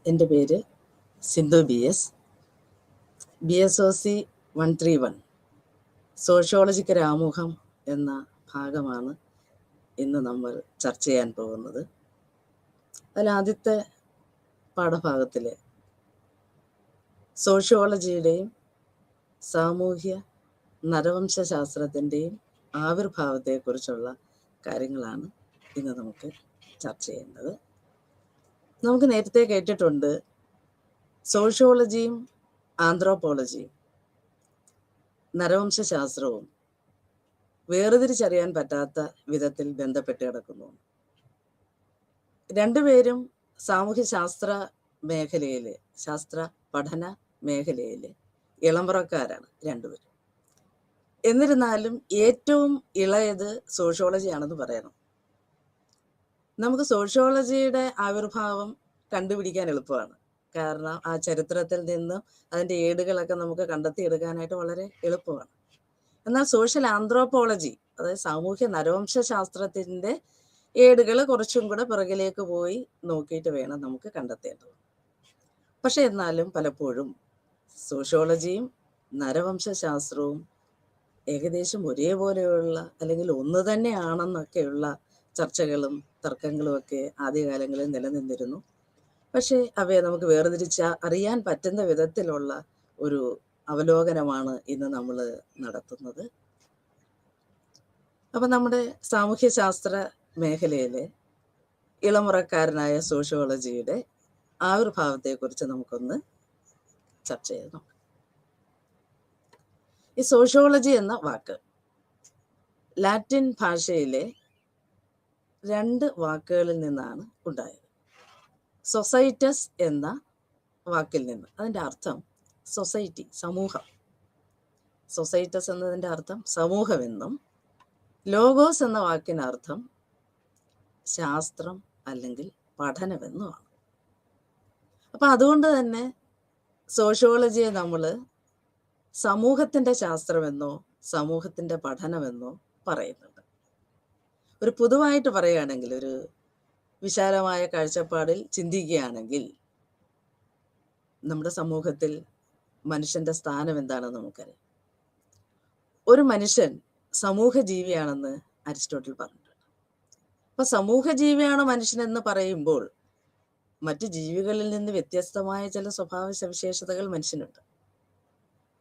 എൻ്റെ പേര് Sindhu BS. BSOC 131 sociological ആമുഖം എന്ന ഭാഗമാണ് ഇന്ന് നമ്മൾ ചർച്ച ചെയ്യാൻ പോകുന്നത്. അതിലാദ്യത്തെ പാഠഭാഗത്തിൽ സോഷ്യോളജിയുടെയും സാമൂഹ്യ നരവംശാസ്ത്രത്തിൻ്റെയും ആവിർഭാവത്തെക്കുറിച്ചുള്ള കാര്യങ്ങളാണ് ഇന്ന് നമുക്ക് ചർച്ച ചെയ്യേണ്ടത്. നമുക്ക് നേരത്തെ കേട്ടിട്ടുണ്ട്, സോഷ്യോളജിയും ആന്ത്രോപോളജിയും നരവംശാസ്ത്രവും വേർതിരിച്ചറിയാൻ പറ്റാത്ത വിധത്തിൽ ബന്ധപ്പെട്ട് കിടക്കുന്നു. രണ്ടുപേരും സാമൂഹ്യശാസ്ത്ര മേഖലയിൽ, ശാസ്ത്ര പഠന മേഖലയിൽ ഇളംപുറക്കാരാണ് രണ്ടുപേരും. എന്നിരുന്നാലും ഏറ്റവും ഇളയത് സോഷ്യോളജിയാണെന്ന് പറയണം. നമുക്ക് സോഷ്യോളജിയുടെ ആവിർഭാവം കണ്ടുപിടിക്കാൻ എളുപ്പമാണ്. കാരണം ആ ചരിത്രത്തിൽ നിന്നും അതിൻ്റെ ഏടുകളൊക്കെ നമുക്ക് കണ്ടെത്തിയെടുക്കാനായിട്ട് വളരെ എളുപ്പമാണ്. എന്നാൽ സോഷ്യൽ ആന്ത്രോപോളജി, അതായത് സാമൂഹ്യ നരവംശാസ്ത്രത്തിൻ്റെ ഏടുകൾ കുറച്ചും കൂടെ പിറകിലേക്ക് പോയി നോക്കിയിട്ട് വേണം നമുക്ക് കണ്ടെത്തേണ്ടത്. പക്ഷെ എന്നാലും പലപ്പോഴും സോഷ്യോളജിയും നരവംശാസ്ത്രവും ഏകദേശം ഒരേപോലെയുള്ള അല്ലെങ്കിൽ ഒന്ന് തന്നെയാണെന്നൊക്കെയുള്ള ചർച്ചകളും തർക്കങ്ങളും ഒക്കെ ആദ്യകാലങ്ങളിൽ നിലനിന്നിരുന്നു. പക്ഷേ അവയെ നമുക്ക് അറിയാൻ പറ്റുന്ന വിധത്തിലുള്ള ഒരു അവലോകനമാണ് ഇന്ന് നമ്മൾ നടത്തുന്നത്. അപ്പം നമ്മുടെ സാമൂഹ്യശാസ്ത്ര മേഖലയിലെ ഇളമുറക്കാരനായ സോഷ്യോളജിയുടെ ആവിർഭാവത്തെക്കുറിച്ച് നമുക്കൊന്ന് ചർച്ച ചെയ്യണം. ഈ സോഷ്യോളജി എന്ന വാക്ക് ലാറ്റിൻ ഭാഷയിലെ 2 വാക്കുകളിൽ നിന്നാണ് ഉണ്ടായത്. സൊസൈറ്റസ് എന്ന വാക്കിൽ നിന്ന്, അതിൻ്റെ അർത്ഥം സൊസൈറ്റി, സമൂഹം. സൊസൈറ്റസ് എന്നതിൻ്റെ അർത്ഥം സമൂഹമെന്നും, ലോഗോസ് എന്ന വാക്കിനർത്ഥം ശാസ്ത്രം അല്ലെങ്കിൽ പഠനമെന്നുമാണ്. അപ്പം അതുകൊണ്ട് തന്നെ സോഷ്യോളജിയെ നമ്മൾ സമൂഹത്തിൻ്റെ ശാസ്ത്രമെന്നോ സമൂഹത്തിൻ്റെ പഠനമെന്നോ പറയുന്നുണ്ട്. ഒരു പൊതുവായിട്ട് പറയുകയാണെങ്കിൽ, ഒരു വിശാലമായ കാഴ്ചപ്പാടിൽ ചിന്തിക്കുകയാണെങ്കിൽ, നമ്മുടെ സമൂഹത്തിൽ മനുഷ്യൻ്റെ സ്ഥാനം എന്താണെന്ന് നമുക്കറിയാം. ഒരു മനുഷ്യൻ സമൂഹ ജീവിയാണെന്ന് അരിസ്റ്റോട്ടിൽ പറഞ്ഞിട്ടുണ്ട്. അപ്പം സമൂഹ ജീവിയാണ് മനുഷ്യനെന്ന് പറയുമ്പോൾ മറ്റു ജീവികളിൽ നിന്ന് വ്യത്യസ്തമായ ചില സ്വഭാവ സവിശേഷതകൾ മനുഷ്യനുണ്ട്.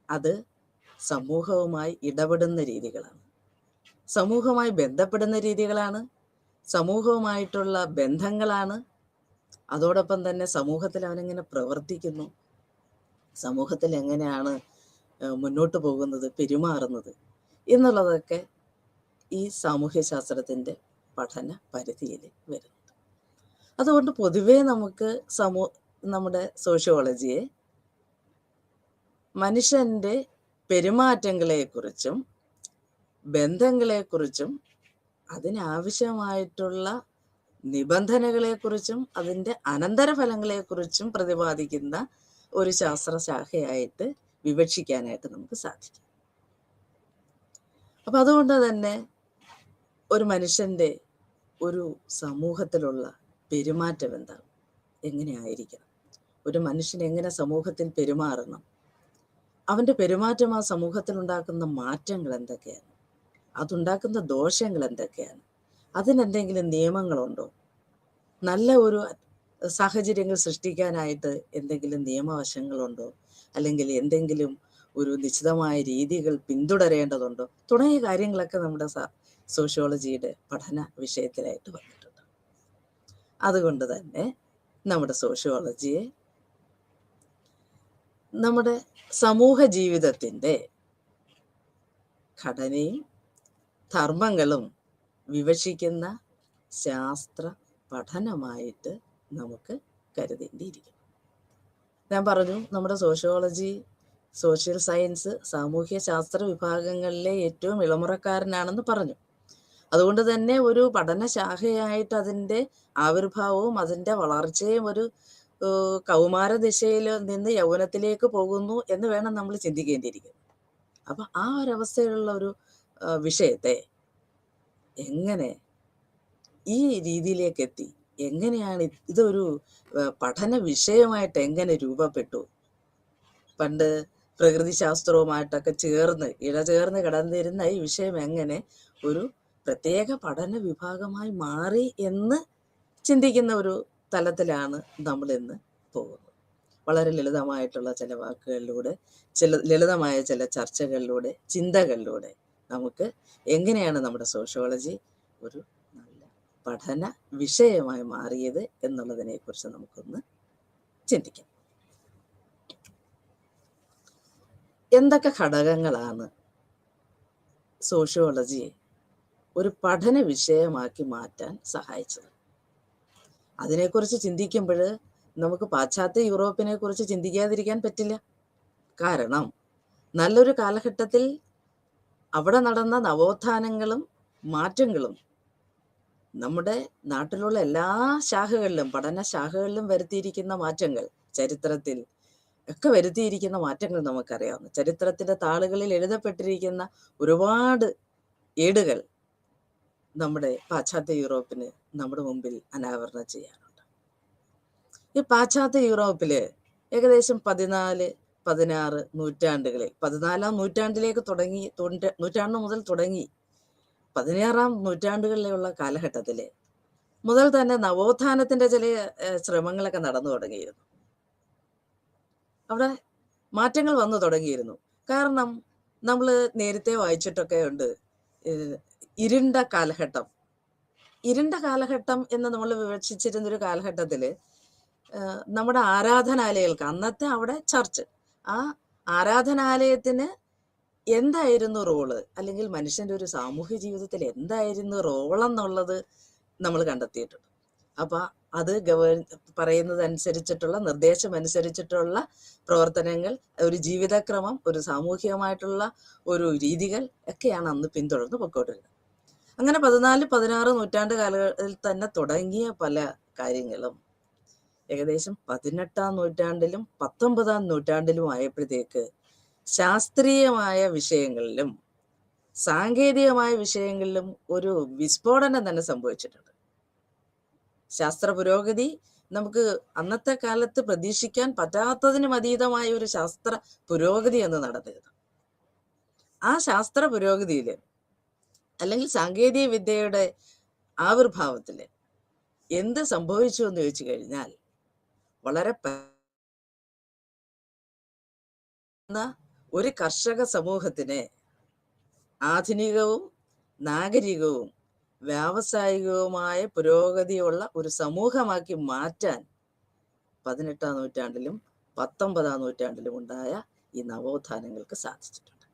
അത് സമൂഹവുമായി ഇടപെടുന്ന രീതികളാണ്, സമൂഹവുമായി ബന്ധപ്പെടുന്ന രീതികളാണ്, സമൂഹവുമായിട്ടുള്ള ബന്ധങ്ങളാണ്. അതോടൊപ്പം തന്നെ സമൂഹത്തിൽ അവനെങ്ങനെ പ്രവർത്തിക്കുന്നു, സമൂഹത്തിൽ എങ്ങനെയാണ് മുന്നോട്ട് പോകുന്നത്, പെരുമാറുന്നത് എന്നുള്ളതൊക്കെ ഈ സാമൂഹ്യശാസ്ത്രത്തിൻ്റെ പഠന പരിധിയിൽ വരുന്നുണ്ട്. അതുകൊണ്ട് പൊതുവേ നമുക്ക് നമ്മുടെ സോഷ്യോളജിയെ മനുഷ്യൻ്റെ പെരുമാറ്റങ്ങളെക്കുറിച്ചും ബന്ധങ്ങളെക്കുറിച്ചും അതിനാവശ്യമായിട്ടുള്ള നിബന്ധനകളെക്കുറിച്ചും അതിൻ്റെ അനന്തരഫലങ്ങളെക്കുറിച്ചും പ്രതിപാദിക്കുന്ന ഒരു ശാസ്ത്രശാഖയായിട്ട് വിവക്ഷിക്കാനായിട്ട് നമുക്ക് സാധിക്കും. അപ്പം അതുകൊണ്ട് തന്നെ ഒരു മനുഷ്യൻ്റെ ഒരു സമൂഹത്തിലുള്ള പെരുമാറ്റം എന്താണ്, എങ്ങനെയായിരിക്കണം, ഒരു മനുഷ്യൻ എങ്ങനെ സമൂഹത്തിൽ പെരുമാറണം, അവൻ്റെ പെരുമാറ്റം ആ സമൂഹത്തിലുണ്ടാക്കുന്ന മാറ്റങ്ങൾ എന്തൊക്കെയാണ്, അതുണ്ടാക്കുന്ന ദോഷങ്ങൾ എന്തൊക്കെയാണ്, അതിനെന്തെങ്കിലും നിയമങ്ങളുണ്ടോ, നല്ല ഒരു സാഹചര്യങ്ങൾ സൃഷ്ടിക്കാനായിട്ട് എന്തെങ്കിലും നിയമവശങ്ങളുണ്ടോ, അല്ലെങ്കിൽ എന്തെങ്കിലും ഒരു നിശ്ചിതമായ രീതികൾ പിന്തുടരേണ്ടതുണ്ടോ, തുടങ്ങിയ കാര്യങ്ങളൊക്കെ നമ്മുടെ സോഷ്യോളജിയുടെ പഠന വിഷയത്തിലായിട്ട് വന്നിട്ടുണ്ട്. അതുകൊണ്ട് തന്നെ നമ്മുടെ സോഷ്യോളജിയെ നമ്മുടെ സമൂഹ ജീവിതത്തിൻ്റെ ഘടനയും ധർമ്മങ്ങളും വിവക്ഷിക്കുന്ന ശാസ്ത്ര പഠനമായിട്ട് നമുക്ക് കരുതേണ്ടിയിരിക്കും. ഞാൻ പറഞ്ഞു, നമ്മുടെ സോഷ്യോളജി, സോഷ്യൽ സയൻസ്, സാമൂഹ്യ ശാസ്ത്ര വിഭാഗങ്ങളിലെ ഏറ്റവും ഇളമുറക്കാരനാണെന്ന് പറഞ്ഞു. അതുകൊണ്ട് തന്നെ ഒരു പഠനശാഖയായിട്ട് അതിൻ്റെ ആവിർഭാവവും അതിൻ്റെ വളർച്ചയും ഒരു കൗമാര ദിശയിൽ നിന്ന് യൗവനത്തിലേക്ക് പോകുന്നു എന്ന് വേണം നമ്മൾ ചിന്തിക്കേണ്ടിയിരിക്കുന്നത്. അപ്പം ആ ഒരവസ്ഥയിലുള്ള ഒരു വിഷയത്തെ എങ്ങനെ ഈ രീതിയിലേക്ക് എത്തി, എങ്ങനെയാണ് ഇതൊരു പഠന വിഷയമായിട്ട് എങ്ങനെ രൂപപ്പെട്ടു? പണ്ട് പ്രകൃതി ശാസ്ത്രവുമായിട്ടൊക്കെ ഇഴചേർന്ന് കിടന്നിരുന്ന ഈ വിഷയം എങ്ങനെ ഒരു പ്രത്യേക പഠന വിഭാഗമായി മാറി എന്ന് ചിന്തിക്കുന്ന ഒരു തലത്തിലാണ് നമ്മൾ ഇന്ന് പോകുന്നത്. വളരെ ലളിതമായിട്ടുള്ള ചില വാക്കുകളിലൂടെ, ലളിതമായ ചില ചർച്ചകളിലൂടെ, ചിന്തകളിലൂടെ നമുക്ക് എങ്ങനെയാണ് നമ്മുടെ സോഷ്യോളജി ഒരു നല്ല പഠന വിഷയമായി മാറിയത് എന്നുള്ളതിനെ കുറിച്ച് നമുക്കൊന്ന് ചിന്തിക്കാം. എന്തൊക്കെ ഘടകങ്ങളാണ് സോഷ്യോളജിയെ ഒരു പഠന വിഷയമാക്കി മാറ്റാൻ സഹായിച്ചത്? അതിനെക്കുറിച്ച് ചിന്തിക്കുമ്പോൾ നമുക്ക് പാശ്ചാത്യ യൂറോപ്പിനെ കുറിച്ച് ചിന്തിക്കാതിരിക്കാൻ പറ്റില്ല. കാരണം നല്ലൊരു കാലഘട്ടത്തിൽ അവിടെ നടന്ന നവോത്ഥാനങ്ങളും മാറ്റങ്ങളും നമ്മുടെ നാട്ടിലുള്ള എല്ലാ ശാഖകളിലും, പഠന ശാഖകളിലും വരുത്തിയിരിക്കുന്ന മാറ്റങ്ങൾ, ചരിത്രത്തിൽ ഒക്കെ വരുത്തിയിരിക്കുന്ന മാറ്റങ്ങൾ നമുക്കറിയാവുന്ന, ചരിത്രത്തിൻ്റെ താളുകളിൽ എഴുതപ്പെട്ടിരിക്കുന്ന ഒരുപാട് ഏടുകൾ നമ്മുടെ പാശ്ചാത്യ യൂറോപ്പിന് നമ്മുടെ മുമ്പിൽ അനാവരണം ചെയ്യാനുണ്ട്. ഈ പാശ്ചാത്യ യൂറോപ്പിൽ ഏകദേശം 14-16 നൂറ്റാണ്ടുകളിൽ, 14-ാം നൂറ്റാണ്ടിലേക്ക് നൂറ്റാണ്ട് മുതൽ തുടങ്ങി 16-ാം നൂറ്റാണ്ടുകളിലുള്ള കാലഘട്ടത്തിൽ മുതൽ തന്നെ നവോത്ഥാനത്തിൻ്റെ ചില ശ്രമങ്ങളൊക്കെ നടന്നു തുടങ്ങിയിരുന്നു. അവിടെ മാറ്റങ്ങൾ വന്നു തുടങ്ങിയിരുന്നു. കാരണം നമ്മൾ നേരത്തെ വായിച്ചിട്ടൊക്കെ ഉണ്ട്, ഇരുണ്ട കാലഘട്ടം എന്ന് നമ്മൾ വിവക്ഷിച്ചിരുന്നൊരു കാലഘട്ടത്തിൽ നമ്മുടെ ആരാധനാലയങ്ങൾക്ക്, അന്നത്തെ അവിടെ ചർച്ച്, ആ ആരാധനാലയത്തിന് എന്തായിരുന്നു റോള്, അല്ലെങ്കിൽ മനുഷ്യൻ്റെ ഒരു സാമൂഹ്യ ജീവിതത്തിൽ എന്തായിരുന്നു റോളെന്നുള്ളത് നമ്മൾ കണ്ടെത്തിയിട്ടുണ്ട്. അപ്പം അത് പറയുന്നതനുസരിച്ചിട്ടുള്ള, നിർദ്ദേശം അനുസരിച്ചിട്ടുള്ള പ്രവർത്തനങ്ങൾ, ഒരു ജീവിതക്രമം, ഒരു സാമൂഹികമായിട്ടുള്ള ഒരു രീതികൾ ഒക്കെയാണ് അന്ന് പിന്തുടർന്ന് പൊക്കോട്ടിരുന്നത്. അങ്ങനെ 14-16 നൂറ്റാണ്ട് കാലങ്ങളിൽ തന്നെ തുടങ്ങിയ പല കാര്യങ്ങളും ഏകദേശം 18-ാം നൂറ്റാണ്ടിലും 19-ാം നൂറ്റാണ്ടിലും ആയപ്പോഴത്തേക്ക് ശാസ്ത്രീയമായ വിഷയങ്ങളിലും സാങ്കേതികമായ വിഷയങ്ങളിലും ഒരു വിസ്ഫോടനം തന്നെ സംഭവിച്ചിട്ടുണ്ട്. ശാസ്ത്ര പുരോഗതി നമുക്ക് അന്നത്തെ കാലത്ത് പ്രതീക്ഷിക്കാൻ പറ്റാത്തതിനും അതീതമായ ഒരു ശാസ്ത്ര പുരോഗതിയാണ് നടന്നിരുന്നത്. ആ ശാസ്ത്ര പുരോഗതിയിൽ, അല്ലെങ്കിൽ സാങ്കേതിക വിദ്യയുടെ ആവിർഭാവത്തിൽ എന്ത് സംഭവിച്ചു എന്ന് ചോദിച്ചു കഴിഞ്ഞാൽ, വളരെ ഒരു കർഷക സമൂഹത്തിനെ ആധുനികവും നാഗരികവും വ്യാവസായികവുമായ പുരോഗതിയുള്ള ഒരു സമൂഹമാക്കി മാറ്റാൻ 18-ാം നൂറ്റാണ്ടിലും 19-ാം നൂറ്റാണ്ടിലും ഉണ്ടായ ഈ നവോത്ഥാനങ്ങൾക്ക് സാധിച്ചിട്ടുണ്ട്.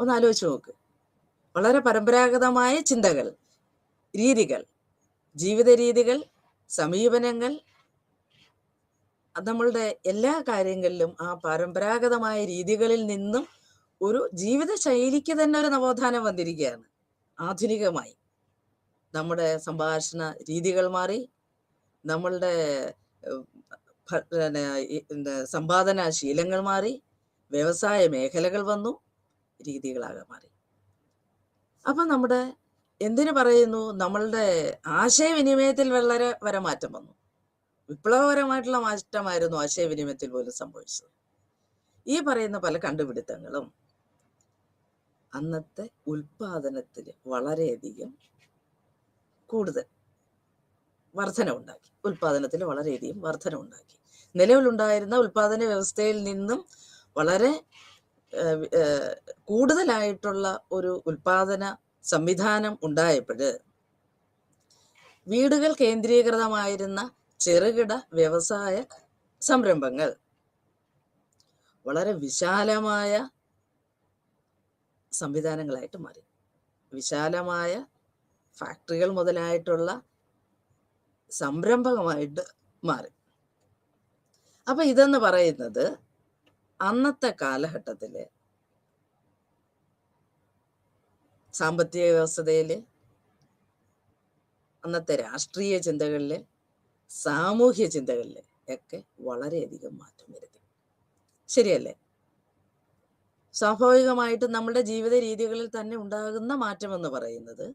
ഒന്ന് ആലോചിച്ച് നോക്ക്. വളരെ പരമ്പരാഗതമായ ചിന്തകൾ, രീതികൾ, ജീവിത രീതികൾ, സമീപനങ്ങൾ, നമ്മളുടെ എല്ലാ കാര്യങ്ങളിലും ആ പരമ്പരാഗതമായ രീതികളിൽ നിന്നും ഒരു ജീവിത ശൈലിക്ക് തന്നെ ഒരു നവോത്ഥാനം വന്നിരിക്കുകയാണ്. ആധുനികമായി നമ്മുടെ സംഭാഷണ രീതികൾ മാറി, നമ്മളുടെ സമ്പാദന ശീലങ്ങൾ മാറി, വ്യവസായ മേഖലകൾ വന്നു, രീതികളാകെ മാറി. അപ്പം നമ്മുടെ എന്തിനു പറയുന്നു, നമ്മളുടെ ആശയവിനിമയത്തിൽ വരെ മാറ്റം വന്നു. വിപ്ലവകരമായിട്ടുള്ള മാറ്റമായിരുന്നു ആശയവിനിമയത്തിൽ പോലും സംഭവിച്ചത്. ഈ പറയുന്ന പല കണ്ടുപിടുത്തങ്ങളും അന്നത്തെ ഉൽപാദനത്തിൽ വളരെയധികം കൂടുതൽ വർധനവുണ്ടാക്കി. നിലവിലുണ്ടായിരുന്ന ഉൽപാദന വ്യവസ്ഥയിൽ നിന്നും വളരെ കൂടുതലായിട്ടുള്ള ഒരു ഉൽപാദന സംവിധാനം ഉണ്ടായപ്പോൾ വീടുകൾ കേന്ദ്രീകൃതമായിരുന്ന ചെറുകിട വ്യവസായ സംരംഭങ്ങൾ വളരെ വിശാലമായ സംവിധാനങ്ങളായിട്ട് മാറി. വിശാലമായ ഫാക്ടറികൾ മുതലായിട്ടുള്ള സംരംഭകമായിട്ട് മാറി. അപ്പൊ ഇതെന്ന് പറയുന്നത് അന്നത്തെ കാലഘട്ടത്തില് സാമ്പത്തിക വ്യവസ്ഥയില്, അന്നത്തെ രാഷ്ട്രീയ ചിന്തകളില്, സാമൂഹ്യ ചിന്തകളില് ഒക്കെ വളരെയധികം മാറ്റം വരുത്തി. ശരിയല്ലേ? സ്വാഭാവികമായിട്ടും നമ്മുടെ ജീവിത രീതികളിൽ തന്നെ ഉണ്ടാകുന്ന മാറ്റം എന്ന് പറയുന്നത്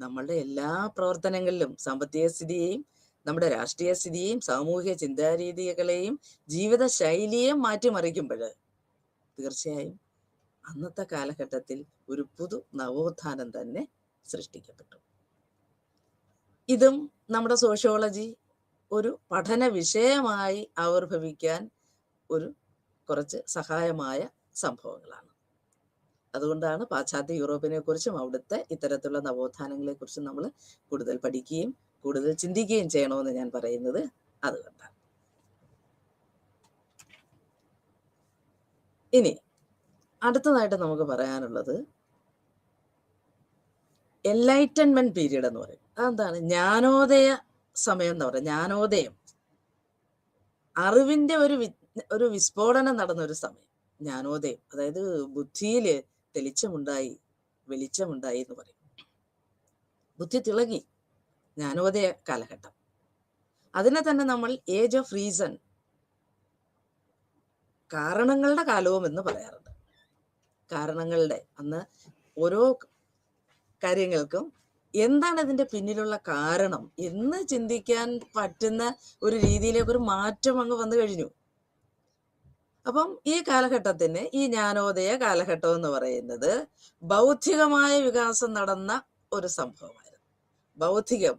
നമ്മളുടെ എല്ലാ പ്രവർത്തനങ്ങളിലും സാമ്പത്തിക സ്ഥിതിയെയും നമ്മുടെ രാഷ്ട്രീയ സ്ഥിതിയെയും സാമൂഹിക ചിന്താരീതികളെയും ജീവിത ശൈലിയെയും മാറ്റിമറിക്കുമ്പോൾ തീർച്ചയായും അന്നത്തെ കാലഘട്ടത്തിൽ ഒരു പുതു നവോത്ഥാനം തന്നെ സൃഷ്ടിക്കപ്പെട്ടു. ഇതും നമ്മുടെ സോഷ്യോളജി ഒരു പഠന വിഷയമായി ആവിർഭവിക്കാൻ ഒരു കുറച്ച് സഹായമായ സംഭവങ്ങളാണ്. അതുകൊണ്ടാണ് പാശ്ചാത്യ യൂറോപ്പിനെ കുറിച്ചും അവിടുത്തെ ഇത്തരത്തിലുള്ള നവോത്ഥാനങ്ങളെ കുറിച്ചും നമ്മൾ കൂടുതൽ പഠിക്കുകയും കൂടുതൽ ചിന്തിക്കുകയും ചെയ്യണമെന്ന് ഞാൻ പറയുന്നത് അതുകൊണ്ടാണ്. ഇനി അടുത്തതായിട്ട് നമുക്ക് പറയാനുള്ളത് എൻലൈറ്റൻമെന്റ് പീരീഡ് എന്ന് പറയും. അതെന്താണ്? ജ്ഞാനോദയ സമയം എന്ന് പറയും. ജ്ഞാനോദയം, അറിവിന്റെ ഒരു വിസ്ഫോടനം നടന്നൊരു സമയം. ജ്ഞാനോദയം, അതായത് ബുദ്ധിയിൽ തെളിച്ചമുണ്ടായി, വെളിച്ചമുണ്ടായി എന്ന് പറയും. ബുദ്ധി തിളങ്ങി, ജ്ഞാനോദയ കാലഘട്ടം. അതിനെ തന്നെ നമ്മൾ ഏജ് ഓഫ് റീസൺ, കാരണങ്ങളുടെ കാലവും എന്ന് പറയാറുണ്ട്. കാരണങ്ങളുടെ, അന്ന് ഓരോ കാര്യങ്ങൾക്കും എന്താണ് ഇതിന്റെ പിന്നിലുള്ള കാരണം എന്ന് ചിന്തിക്കാൻ പറ്റുന്ന ഒരു രീതിയിലേക്ക് ഒരു മാറ്റം അങ്ങ് വന്നു കഴിഞ്ഞു. അപ്പം ഈ കാലഘട്ടത്തിന് ഈ ജ്ഞാനോദയ കാലഘട്ടം എന്ന് പറയുന്നത് ബൗദ്ധികമായ വികാസം നടന്ന ഒരു സംഭവമായിരുന്നു. ബൗദ്ധികം,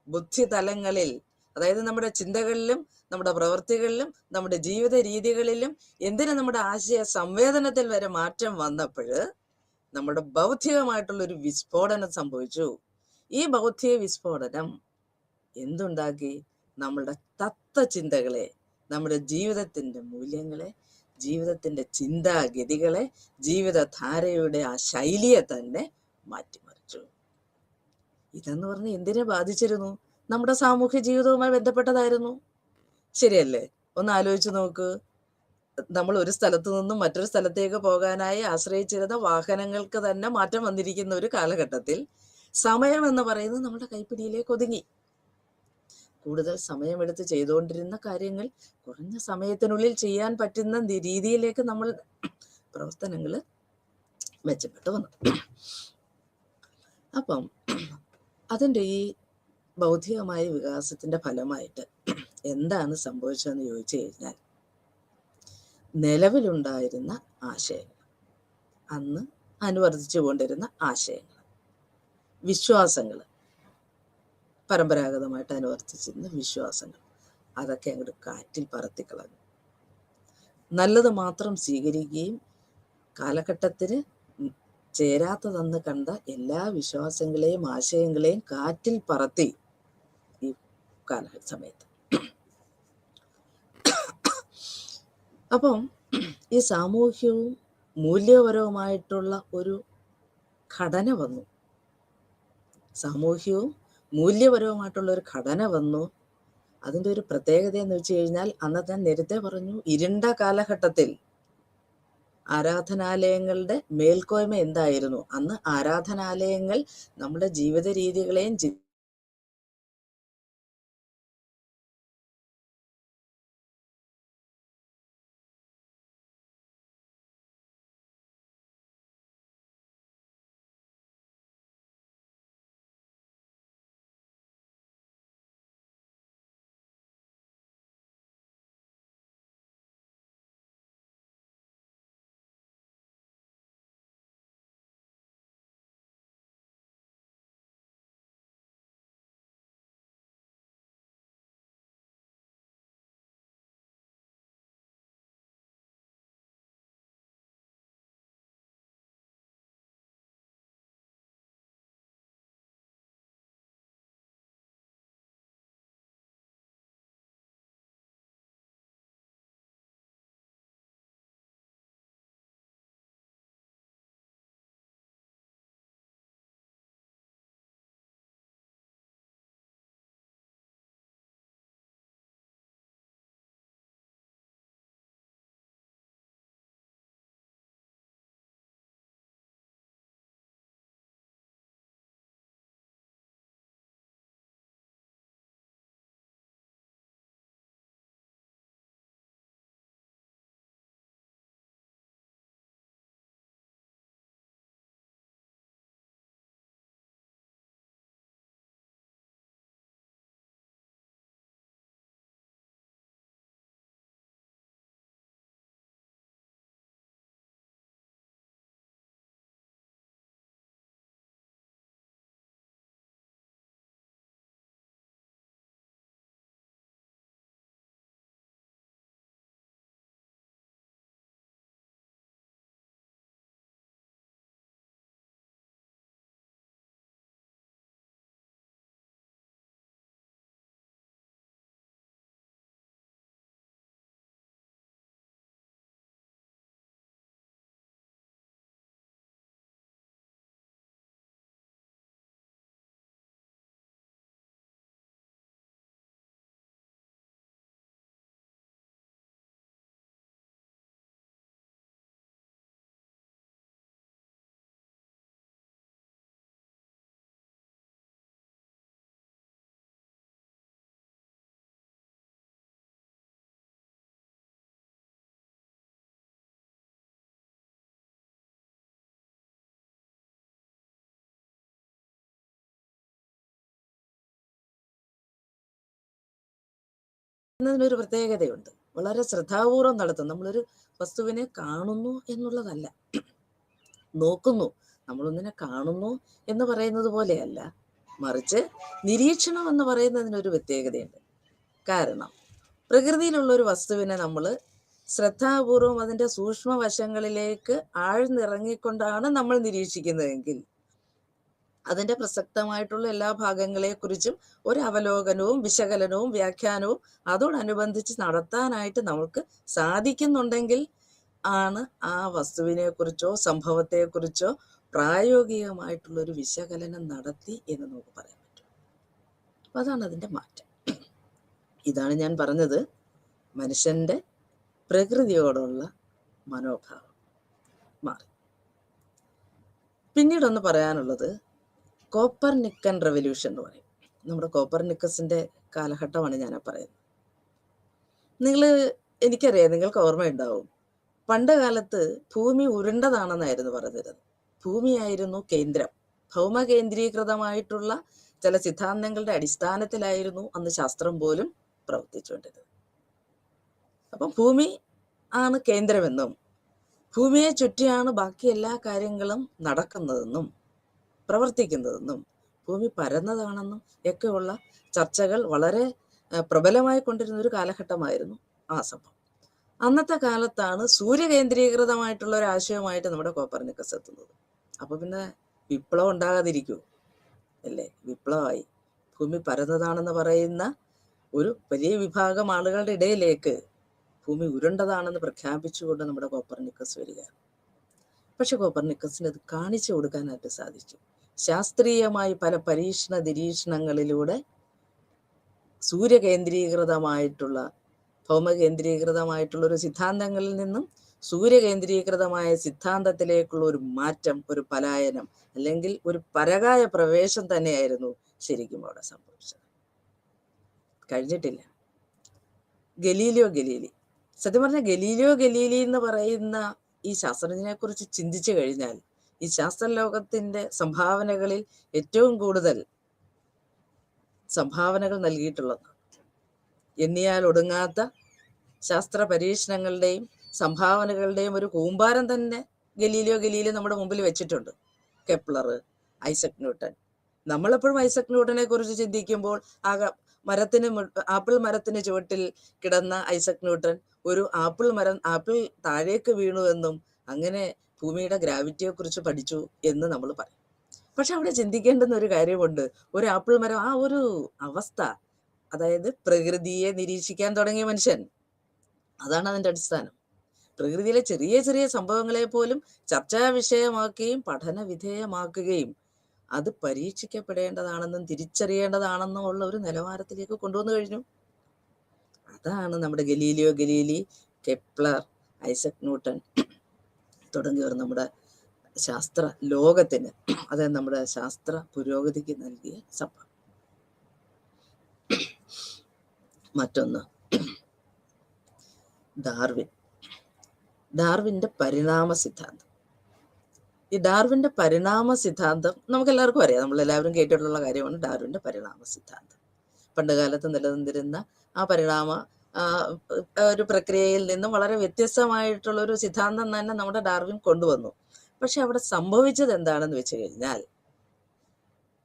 ബുദ്ധി തലങ്ങളിൽ, അതായത് നമ്മുടെ ചിന്തകളിലും നമ്മുടെ പ്രവൃത്തികളിലും നമ്മുടെ ജീവിത രീതികളിലും എന്തിനും നമ്മുടെ ആശയ സംവേദനത്തിൽ വരെ മാറ്റം വന്നപ്പോൾ നമ്മുടെ ബൗദ്ധികമായിട്ടുള്ളൊരു വിസ്ഫോടനം സംഭവിച്ചു. ഈ ബൗദ്ധിക വിസ്ഫോടനം എന്തുണ്ടാക്കി? നമ്മളുടെ തത്വചിന്തകളെ, നമ്മുടെ ജീവിതത്തിൻ്റെ മൂല്യങ്ങളെ, ജീവിതത്തിൻ്റെ ചിന്താഗതികളെ, ജീവിതധാരയുടെ ആ ശൈലിയെ തന്നെ മാറ്റിമറിച്ചു. ഇതെന്ന് പറഞ്ഞ് എന്തിനെ ബാധിച്ചിരുന്നു? നമ്മുടെ സാമൂഹ്യ ജീവിതവുമായി ബന്ധപ്പെട്ടതായിരുന്നു. ശരിയല്ലേ? ഒന്ന് ആലോചിച്ച് നോക്ക്. നമ്മൾ ഒരു സ്ഥലത്ത് നിന്നും മറ്റൊരു സ്ഥലത്തേക്ക് പോകാനായി ആശ്രയിച്ചിരുന്ന വാഹനങ്ങൾക്ക് തന്നെ മാറ്റം വന്നിരിക്കുന്ന ഒരു കാലഘട്ടത്തിൽ സമയം എന്ന് പറയുന്നത് നമ്മുടെ കൈപ്പിടിയിലേക്ക് ഒതുങ്ങി. കൂടുതൽ സമയമെടുത്ത് ചെയ്തുകൊണ്ടിരുന്ന കാര്യങ്ങൾ കുറഞ്ഞ സമയത്തിനുള്ളിൽ ചെയ്യാൻ പറ്റുന്ന രീതിയിലേക്ക് നമ്മൾ പ്രവർത്തനങ്ങൾ മെച്ചപ്പെട്ടു വന്നു. അപ്പം അതിൻ്റെ ഈ ബൗദ്ധികമായ വികാസത്തിൻ്റെ ഫലമായിട്ട് എന്താണ് സംഭവിച്ചതെന്ന് ചോദിച്ചു കഴിഞ്ഞാൽ, നിലവിലുണ്ടായിരുന്ന ആശയങ്ങൾ, അന്ന് അനുവർത്തിച്ചു കൊണ്ടിരുന്ന ആശയങ്ങൾ, വിശ്വാസങ്ങൾ, പരമ്പരാഗതമായിട്ട് അനുവർത്തിച്ചിരുന്ന വിശ്വാസങ്ങൾ, അതൊക്കെ അങ്ങോട്ട് കാറ്റിൽ പറത്തിക്കളഞ്ഞു. നല്ലത് മാത്രം സ്വീകരിക്കുകയും കാലഘട്ടത്തിന് ചേരാത്തതെന്ന് കണ്ട എല്ലാ വിശ്വാസങ്ങളെയും ആശയങ്ങളെയും കാറ്റിൽ പറത്തി ഈ സമയത്ത്. അപ്പം ഈ സാമൂഹ്യവും മൂല്യപരവുമായിട്ടുള്ള ഒരു ഘടന വന്നു. സാമൂഹ്യവും മൂല്യപരവുമായിട്ടുള്ള ഒരു ഘടന വന്നു. അതിൻ്റെ ഒരു പ്രത്യേകത എന്ന് വെച്ച് കഴിഞ്ഞാൽ, അന്നത്തെ നേരത്തെ പറഞ്ഞു, ഇരുണ്ട കാലഘട്ടത്തിൽ ആരാധനാലയങ്ങളുടെ മേൽക്കോയ്മ എന്തായിരുന്നു? അന്ന് ആരാധനാലയങ്ങൾ നമ്മുടെ ജീവിത രീതികളെയും എന്നതിനൊരു പ്രത്യേകതയുണ്ട്. വളരെ ശ്രദ്ധാപൂർവം നടത്തും. നമ്മളൊരു വസ്തുവിനെ കാണുന്നു എന്നുള്ളതല്ല, നോക്കുന്നു. നമ്മളൊന്നിനെ കാണുന്നു എന്ന് പറയുന്നത് പോലെയല്ല, മറിച്ച് നിരീക്ഷണം എന്ന് പറയുന്നതിനൊരു പ്രത്യേകതയുണ്ട്. കാരണം പ്രകൃതിയിലുള്ള ഒരു വസ്തുവിനെ നമ്മൾ ശ്രദ്ധാപൂർവം അതിൻ്റെ സൂക്ഷ്മ വശങ്ങളിലേക്ക് ആഴ്ന്നിറങ്ങിക്കൊണ്ടാണ് നമ്മൾ നിരീക്ഷിക്കുന്നതെങ്കിൽ അതിൻ്റെ പ്രസക്തമായിട്ടുള്ള എല്ലാ ഭാഗങ്ങളെക്കുറിച്ചും ഒരു അവലോകനവും വിശകലനവും വ്യാഖ്യാനവും അതോടനുബന്ധിച്ച് നടത്താനായിട്ട് നമുക്ക് സാധിക്കുന്നുണ്ടെങ്കിൽ ആണ് ആ വസ്തുവിനെക്കുറിച്ചോ സംഭവത്തെക്കുറിച്ചോ പ്രായോഗികമായിട്ടുള്ളൊരു വിശകലനം നടത്തി എന്ന് നമുക്ക് പറയാൻ പറ്റും. അപ്പം അതാണ് അതിൻ്റെ മാറ്റം. ഇതാണ് ഞാൻ പറഞ്ഞത്, മനുഷ്യൻ്റെ പ്രകൃതിയോടുള്ള മനോഭാവം മാറി. പിന്നീടൊന്ന് പറയാനുള്ളത് കോപ്പർനിക്കൻ റെവല്യൂഷൻ എന്ന് പറയും. നമ്മുടെ കോപ്പർനിക്കസിൻ്റെ കാലഘട്ടമാണ് ഞാൻ പറയുന്നത്. എനിക്കറിയാം, നിങ്ങൾക്ക് ഓർമ്മയുണ്ടാവും, പണ്ട് കാലത്ത് ഭൂമി ഉരുണ്ടതാണെന്നായിരുന്നു പറഞ്ഞിരുന്നത്. ഭൂമിയായിരുന്നു കേന്ദ്രം. ഭൗമകേന്ദ്രീകൃതമായിട്ടുള്ള ചില സിദ്ധാന്തങ്ങളുടെ അടിസ്ഥാനത്തിലായിരുന്നു അന്ന് ശാസ്ത്രം പോലും പ്രവർത്തിച്ചുകൊണ്ടിരുന്നത്. അപ്പം ഭൂമി ആണ് കേന്ദ്രമെന്നും ഭൂമിയെ ചുറ്റിയാണ് ബാക്കി എല്ലാ കാര്യങ്ങളും നടക്കുന്നതെന്നും പ്രവർത്തിക്കുന്നതെന്നും ഭൂമി പരന്നതാണെന്നും ഒക്കെയുള്ള ചർച്ചകൾ വളരെ പ്രബലമായി കൊണ്ടിരുന്ന ഒരു കാലഘട്ടമായിരുന്നു ആ സംഭവം. അന്നത്തെ കാലത്താണ് സൂര്യകേന്ദ്രീകൃതമായിട്ടുള്ള ഒരു ആശയമായിട്ട് നമ്മുടെ കോപ്പർനിക്കസ് എത്തുന്നത്. അപ്പൊ പിന്നെ വിപ്ലവം ഉണ്ടാകാതിരിക്കൂ അല്ലേ? വിപ്ലവമായി. ഭൂമി പരന്നതാണെന്ന് പറയുന്ന ഒരു വലിയ വിഭാഗം ആളുകളുടെ ഇടയിലേക്ക് ഭൂമി ഉരുണ്ടതാണെന്ന് പ്രഖ്യാപിച്ചുകൊണ്ട് നമ്മുടെ കോപ്പർനിക്കസ് വരികയാണ്. പക്ഷെ കോപ്പർനിക്കസിന് അത് കാണിച്ചു കൊടുക്കാനായിട്ട് സാധിച്ചു. ശാസ്ത്രീയമായി പല പരീക്ഷണ നിരീക്ഷണങ്ങളിലൂടെ സൂര്യകേന്ദ്രീകൃതമായിട്ടുള്ള ഭൗമകേന്ദ്രീകൃതമായിട്ടുള്ള ഒരു സിദ്ധാന്തങ്ങളിൽ നിന്നും സൂര്യകേന്ദ്രീകൃതമായ സിദ്ധാന്തത്തിലേക്കുള്ള ഒരു മാറ്റം, ഒരു പലായനം, അല്ലെങ്കിൽ ഒരു പരകായ പ്രവേശം തന്നെയായിരുന്നു ശരിക്കും അവിടെ സംഭവിച്ചത്. കഴിഞ്ഞിട്ടില്ല. ഗലീലി, സത്യം പറഞ്ഞാൽ ഗലീലി എന്ന് പറയുന്ന ഈ ശാസ്ത്രജ്ഞനെ കുറിച്ച് ചിന്തിച്ചു കഴിഞ്ഞാൽ ഈ ശാസ്ത്രലോകത്തിന്റെ സംഭാവനകളിൽ ഏറ്റവും കൂടുതൽ സംഭാവനകൾ നൽകിയിട്ടുള്ളത്, എണ്ണിയാൽ ഒടുങ്ങാത്ത ശാസ്ത്ര പരീക്ഷണങ്ങളുടെയും സംഭാവനകളുടെയും ഒരു കൂമ്പാരം തന്നെ ഗലീലി നമ്മുടെ മുമ്പിൽ വെച്ചിട്ടുണ്ട്. Kepler, Isaac Newton. നമ്മളെപ്പോഴും ഐസക് ന്യൂട്ടനെ കുറിച്ച് ചിന്തിക്കുമ്പോൾ ആപ്പിൾ മരത്തിന് ചുവട്ടിൽ കിടന്ന ഐസക് ന്യൂട്ടൻ ഒരു ആപ്പിൾ താഴേക്ക് വീണു എന്നും അങ്ങനെ ഭൂമിയുടെ ഗ്രാവിറ്റിയെ കുറിച്ച് പഠിച്ചു എന്ന് നമ്മൾ പറയും. പക്ഷെ അവിടെ ചിന്തിക്കേണ്ടുന്ന ഒരു കാര്യമുണ്ട്. ഒരു ആപ്പിൾ മരം, ആ ഒരു അവസ്ഥ, അതായത് പ്രകൃതിയെ നിരീക്ഷിക്കാൻ തുടങ്ങിയ മനുഷ്യൻ, അതാണ് അതിൻ്റെ അടിസ്ഥാനം. പ്രകൃതിയിലെ ചെറിയ ചെറിയ സംഭവങ്ങളെ പോലും ചർച്ചാ വിഷയമാക്കുകയും പഠന വിധേയമാക്കുകയും അത് പരീക്ഷിക്കപ്പെടേണ്ടതാണെന്നും തിരിച്ചറിയേണ്ടതാണെന്നും ഉള്ള ഒരു നിലവാരത്തിലേക്ക് കൊണ്ടുവന്നു കഴിഞ്ഞു. അതാണ് നമ്മുടെ ഗലീലി, കെപ്ലർ, ഐസക് ന്യൂട്ടൻ തുടങ്ങിയവർ നമ്മുടെ ശാസ്ത്ര ലോകത്തിന്, അതായത് നമ്മുടെ ശാസ്ത്ര പുരോഗതിക്ക് നൽകിയ സംഭവം. മറ്റൊന്ന് ഡാർവിൻ്റെ പരിണാമ സിദ്ധാന്തം. ഈ ഡാർവിൻ്റെ പരിണാമ സിദ്ധാന്തം നമുക്കെല്ലാവർക്കും അറിയാം, നമ്മളെല്ലാവരും കേട്ടിട്ടുള്ള കാര്യമാണ് ഡാർവിൻ്റെ പരിണാമ സിദ്ധാന്തം. പണ്ട് കാലത്ത് നിലനിന്നിരുന്ന ആ പരിണാമ ഒരു പ്രക്രിയയിൽ നിന്നും വളരെ വ്യത്യസ്തമായിട്ടുള്ള ഒരു സിദ്ധാന്തം തന്നെ നമ്മുടെ ഡാർവിൻ കൊണ്ടുവന്നു. പക്ഷെ അവിടെ സംഭവിച്ചത് എന്താണെന്ന് വെച്ച് കഴിഞ്ഞാൽ,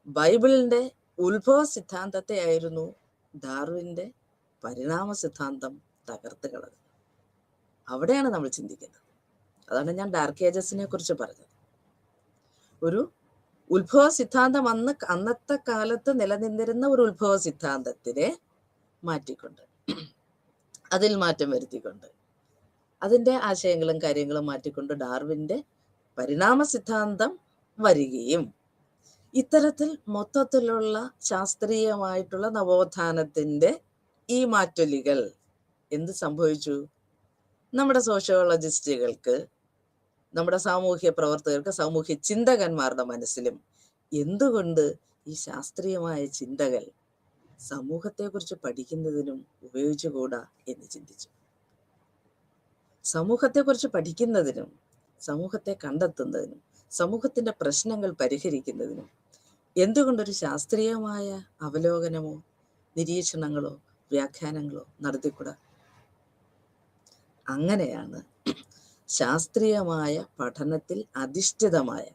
ബൈബിളിന്റെ ഉത്ഭവ സിദ്ധാന്തത്തെ ആയിരുന്നു ഡാർവിൻ്റെ പരിണാമ സിദ്ധാന്തം തകർത്ത് കളഞ്ഞത്. അവിടെയാണ് നമ്മൾ ചിന്തിക്കുന്നത്. അതാണ് ഞാൻ ഡാർക്ക് ഏജസിനെ കുറിച്ച് പറഞ്ഞത്. ഒരു ഉത്ഭവ സിദ്ധാന്തം അന്നത്തെ കാലത്ത് നിലനിന്നിരുന്ന ഒരു ഉത്ഭവ സിദ്ധാന്തത്തിനെ മാറ്റിക്കൊണ്ട്, അതിൽ മാറ്റം വരുത്തിക്കൊണ്ട്, അതിൻ്റെ ആശയങ്ങളും കാര്യങ്ങളും മാറ്റിക്കൊണ്ട് ഡാർവിൻ്റെ പരിണാമ സിദ്ധാന്തം വരികയും, ഇത്തരത്തിൽ മൊത്തത്തിലുള്ള ശാസ്ത്രീയമായിട്ടുള്ള നവോത്ഥാനത്തിൻ്റെ ഈ മാറ്റൊലികൾ എന്ത് സംഭവിച്ചു? നമ്മുടെ സോഷ്യോളജിസ്റ്റുകൾക്ക്, നമ്മുടെ സാമൂഹ്യ പ്രവർത്തകർക്ക്, സാമൂഹ്യ ചിന്തകന്മാരുടെ മനസ്സിലും എന്തുകൊണ്ട് ഈ ശാസ്ത്രീയമായ ചിന്തകൾ സമൂഹത്തെക്കുറിച്ച് പഠിക്കുന്നതിനും ഉപയോഗിച്ചുകൂടാ എന്ന് ചിന്തിച്ചു. സമൂഹത്തെക്കുറിച്ച് പഠിക്കുന്നതിനും സമൂഹത്തെ കണ്ടെത്തുന്നതിനും സമൂഹത്തിൻ്റെ പ്രശ്നങ്ങൾ പരിഹരിക്കുന്നതിനും എന്തുകൊണ്ടൊരു ശാസ്ത്രീയമായ അവലോകനമോ നിരീക്ഷണങ്ങളോ വ്യാഖ്യാനങ്ങളോ നടത്തിക്കൂടാ. അങ്ങനെയാണ് ശാസ്ത്രീയമായ പഠനത്തിൽ അധിഷ്ഠിതമായ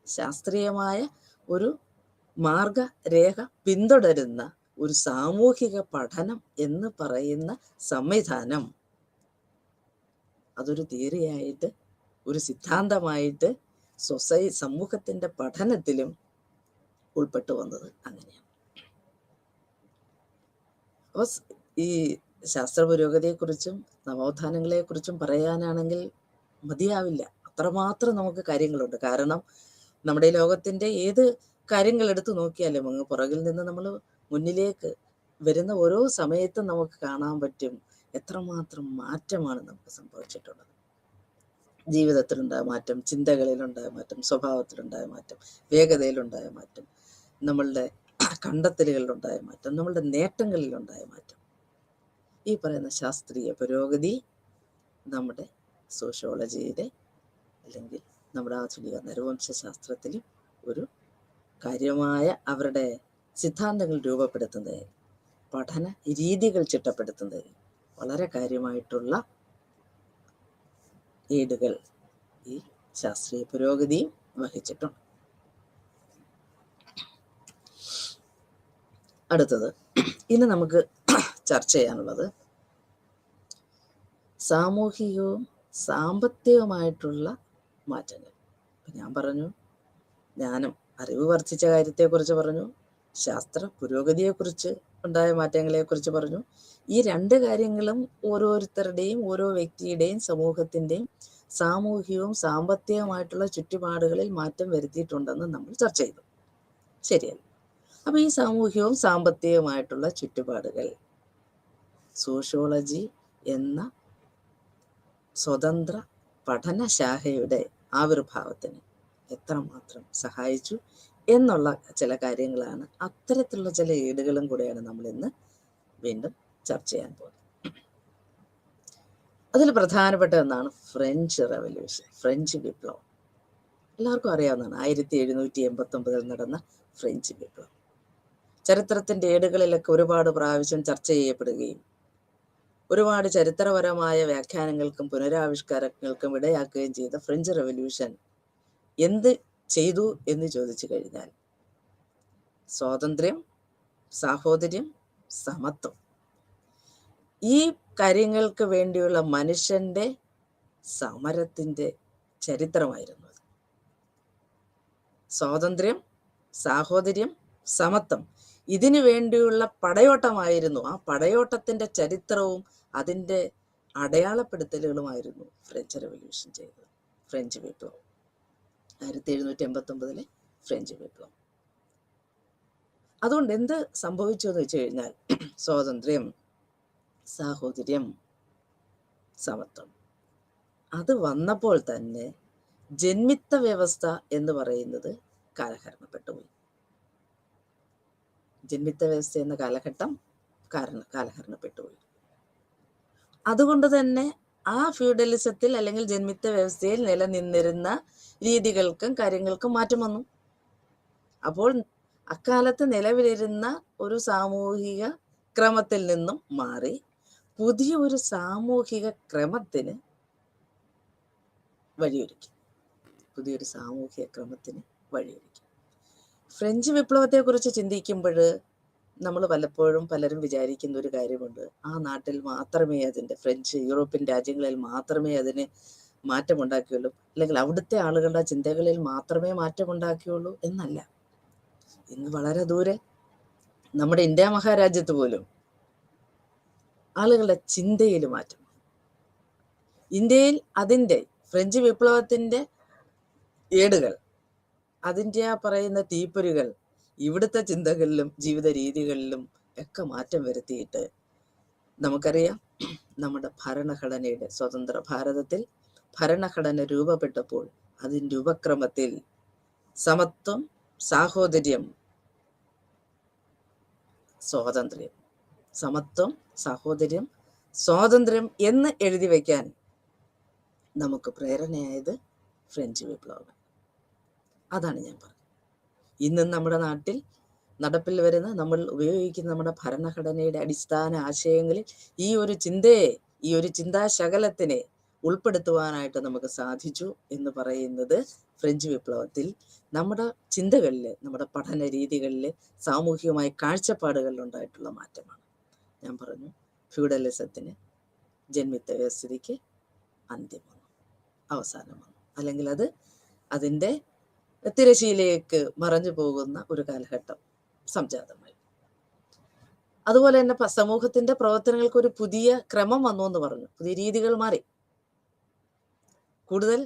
ശാസ്ത്രീയമായ ഒരു മാർഗരേഖ പിന്തുടരുന്ന ഒരു സാമൂഹിക പഠനം എന്ന് പറയുന്ന സംവിധാനം അതൊരു തിയറിയായിട്ട്, ഒരു സിദ്ധാന്തമായിട്ട് സമൂഹത്തിൻ്റെ പഠനത്തിലും ഉൾപ്പെട്ടു വന്നത് അങ്ങനെയാണ്. അപ്പോൾ ഈ ശാസ്ത്ര പുരോഗതിയെക്കുറിച്ചും നവോത്ഥാനങ്ങളെക്കുറിച്ചും പറയാനാണെങ്കിൽ മതിയാവില്ല. അത്രമാത്രം നമുക്ക് കാര്യങ്ങളുണ്ട്. കാരണം നമ്മുടെ ഈ ലോകത്തിൻ്റെ ഏത് കാര്യങ്ങൾ എടുത്തു നോക്കിയാലും അങ്ങ് പുറകിൽ നിന്ന് നമ്മൾ മുന്നിലേക്ക് വരുന്ന ഓരോ സമയത്തും നമുക്ക് കാണാൻ പറ്റും എത്രമാത്രം മാറ്റമാണ് നമുക്ക് സംഭവിച്ചിട്ടുള്ളത്. ജീവിതത്തിലുണ്ടായ മാറ്റം, ചിന്തകളിലുണ്ടായ മാറ്റം, സ്വഭാവത്തിലുണ്ടായ മാറ്റം, വേഗതയിലുണ്ടായ മാറ്റം, നമ്മളുടെ കണ്ടെത്തലുകളിലുണ്ടായ മാറ്റം, നമ്മളുടെ നേട്ടങ്ങളിലുണ്ടായ മാറ്റം. ഈ പറയുന്ന ശാസ്ത്രീയ പുരോഗതി നമ്മുടെ സോഷ്യോളജിയുടെ അല്ലെങ്കിൽ നമ്മുടെ ആധുനിക നരവംശാസ്ത്രത്തിലും ഒരു കാര്യമായ അവരുടെ സിദ്ധാന്തങ്ങൾ രൂപപ്പെടുത്തുന്നതിൽ, പഠന രീതികൾ ചിട്ടപ്പെടുത്തുന്നതിൽ വളരെ കാര്യമായിട്ടുള്ള ഏടുകൾ ഈ ശാസ്ത്രീയ പുരോഗതിയും വഹിച്ചിട്ടുണ്ട്. അടുത്തത് ഇനി നമുക്ക് ചർച്ച ചെയ്യാനുള്ളത് സാമൂഹികവും സാമ്പത്തികവുമായിട്ടുള്ള മാറ്റങ്ങൾ. ഞാൻ പറഞ്ഞു, ജ്ഞാനം, അറിവ് വർദ്ധിച്ച കാര്യത്തെക്കുറിച്ച് പറഞ്ഞു, ശാസ്ത്ര പുരോഗതിയെക്കുറിച്ച് ഉണ്ടായ മാറ്റങ്ങളെക്കുറിച്ച് പറഞ്ഞു. ഈ രണ്ട് കാര്യങ്ങളും ഓരോരുത്തരുടെയും ഓരോ വ്യക്തിയുടെയും സമൂഹത്തിൻ്റെയും സാമൂഹികവും സാമ്പത്തികവുമായിട്ടുള്ള ചുറ്റുപാടുകളിൽ മാറ്റം വരുത്തിയിട്ടുണ്ടെന്ന് നമ്മൾ ചർച്ച ചെയ്തു. ശരിയല്ല? അപ്പോൾ ഈ സാമൂഹികവും സാമ്പത്തികവുമായിട്ടുള്ള ചുറ്റുപാടുകൾ സോഷ്യോളജി എന്ന സ്വതന്ത്ര പഠനശാഖയുടെ ആവിർഭാവത്തിന് എത്രമാത്രം സഹായിച്ചു എന്നുള്ള ചില കാര്യങ്ങളാണ്, അത്തരത്തിലുള്ള ചില ഏടുകളും കൂടെയാണ് നമ്മൾ ഇന്ന് വീണ്ടും ചർച്ച ചെയ്യാൻ പോകുന്നത്. അതിൽ പ്രധാനപ്പെട്ട ഒന്നാണ് ഫ്രഞ്ച് റവല്യൂഷൻ, ഫ്രഞ്ച് വിപ്ലവം. എല്ലാവർക്കും അറിയാവുന്നതാണ് 1789 നടന്ന ഫ്രഞ്ച് വിപ്ലവം. ചരിത്രത്തിൻ്റെ ഏടുകളിലൊക്കെ ഒരുപാട് പ്രാവശ്യം ചർച്ച ചെയ്യപ്പെടുകയും ഒരുപാട് ചരിത്രപരമായ വ്യാഖ്യാനങ്ങൾക്കും പുനരാവിഷ്കാരങ്ങൾക്കും ഇടയാക്കുകയും ചെയ്ത ഫ്രഞ്ച് റവല്യൂഷൻ എന്ത് ചെയ്തു എന്ന് ചോദിച്ചു കഴിഞ്ഞാൽ സ്വാതന്ത്ര്യം, സാഹോദര്യം, സമത്വം, ഈ കാര്യങ്ങൾക്ക് വേണ്ടിയുള്ള മനുഷ്യൻ്റെ സമരത്തിൻ്റെ ചരിത്രമായിരുന്നു അത്. സ്വാതന്ത്ര്യം, സാഹോദര്യം, സമത്വം, ഇതിനു വേണ്ടിയുള്ള പടയോട്ടമായിരുന്നു. ആ പടയോട്ടത്തിൻ്റെ ചരിത്രവും അതിൻ്റെ അടയാളപ്പെടുത്തലുകളുമായിരുന്നു ഫ്രഞ്ച് റവല്യൂഷൻ ചെയ്തത്, ഫ്രഞ്ച് വിപ്ലവം, 1789 ഫ്രഞ്ച് വിപ്ലവം. അതുകൊണ്ട് എന്ത് സംഭവിച്ചു എന്ന് വെച്ച് കഴിഞ്ഞാൽ സ്വാതന്ത്ര്യം, സാഹോദര്യം, സമത്വം അത് വന്നപ്പോൾ തന്നെ ജന്മിത്ത വ്യവസ്ഥ എന്ന് പറയുന്നത് കാലഹരണപ്പെട്ടുപോയി. ജന്മിത്ത വ്യവസ്ഥ എന്ന കാലഘട്ടം കാലഹരണപ്പെട്ടുപോയി. അതുകൊണ്ട് തന്നെ ആ ഫ്യൂഡലിസത്തിൽ അല്ലെങ്കിൽ ജന്മിത്ത വ്യവസ്ഥയിൽ നിലനിന്നിരുന്ന രീതികൾക്കും കാര്യങ്ങൾക്കും മാറ്റം വന്നു. അപ്പോൾ അക്കാലത്ത് നിലവിലിരുന്ന ഒരു സാമൂഹിക ക്രമത്തിൽ നിന്നും മാറി പുതിയ ഒരു സാമൂഹിക ക്രമത്തിന് വഴിയൊരുക്കി. പുതിയൊരു സാമൂഹിക ക്രമത്തിന് വഴിയൊരുക്കി. ഫ്രഞ്ച് വിപ്ലവത്തെക്കുറിച്ച് ചിന്തിക്കുമ്പോൾ നമ്മൾ പലരും വിചാരിക്കുന്ന ഒരു കാര്യമുണ്ട്, ആ നാട്ടിൽ മാത്രമേ അതിൻ്റെ, ഫ്രഞ്ച് യൂറോപ്യൻ രാജ്യങ്ങളിൽ മാത്രമേ അതിന് മാറ്റമുണ്ടാക്കിയുള്ളൂ, അല്ലെങ്കിൽ അവിടുത്തെ ആളുകളുടെ ചിന്തകളിൽ മാത്രമേ മാറ്റമുണ്ടാക്കിയുള്ളൂ എന്നല്ല. ഇന്ന് വളരെ ദൂരെ നമ്മുടെ ഇന്ത്യ മഹാരാജ്യത്ത് പോലും ആളുകളുടെ ചിന്തയിൽ മാറ്റം. ഇന്ത്യയിൽ അതിൻ്റെ ഫ്രഞ്ച് വിപ്ലവത്തിൻ്റെ ഏടുകൾ, അതിൻ്റെ ആ പറയുന്ന തീപ്പൊരികൾ ഇവിടുത്തെ ചിന്തകളിലും ജീവിത രീതികളിലും ഒക്കെ മാറ്റം വരുത്തിയിട്ട് നമുക്കറിയാം, നമ്മുടെ ഭരണഘടനയുടെ, സ്വതന്ത്ര ഭാരതത്തിൽ ഭരണഘടന രൂപപ്പെട്ടപ്പോൾ അതിൻ്റെ ഉപക്രമത്തിൽ സമത്വം, സാഹോദര്യം, സ്വാതന്ത്ര്യം, സമത്വം, സാഹോദര്യം, സ്വാതന്ത്ര്യം എന്ന് എഴുതി വയ്ക്കാൻ നമുക്ക് പ്രേരണയായത് ഫ്രഞ്ച് വിപ്ലവം. അതാണ് ഞാൻ പറഞ്ഞത്. ഇന്നും നമ്മുടെ നാട്ടിൽ നടപ്പിൽ വരുന്ന നമ്മൾ ഉപയോഗിക്കുന്ന നമ്മുടെ ഭരണഘടനയുടെ അടിസ്ഥാന ആശയങ്ങളിൽ ഈ ഒരു ചിന്തയെ, ഈ ഒരു ചിന്താശകലത്തിനെ ഉൾപ്പെടുത്തുവാനായിട്ട് നമുക്ക് സാധിച്ചു എന്ന് പറയുന്നത് ഫ്രഞ്ച് വിപ്ലവത്തിൽ നമ്മുടെ ചിന്തകളിൽ, നമ്മുടെ പഠന രീതികളിൽ, സാമൂഹികമായ കാഴ്ചപ്പാടുകളിൽ ഉണ്ടായിട്ടുള്ള മാറ്റമാണ്. ഞാൻ പറഞ്ഞു, ഫ്യൂഡലിസത്തിന്, ജന്മിത്ത വ്യവസ്ഥിതിക്ക് അന്ത്യം വന്നു, അവസാനം വന്നു, അല്ലെങ്കിൽ അത് അതിൻ്റെ തിരശീലയ്ക്ക് മറഞ്ഞു പോകുന്ന ഒരു കാലഘട്ടം സംജാതമായി. അതുപോലെ തന്നെ സമൂഹത്തിന്റെ പ്രവർത്തനങ്ങൾക്ക് ഒരു പുതിയ ക്രമം വന്നു എന്ന് പറഞ്ഞു. പുതിയ രീതികൾ മാറി. കൂടുതൽ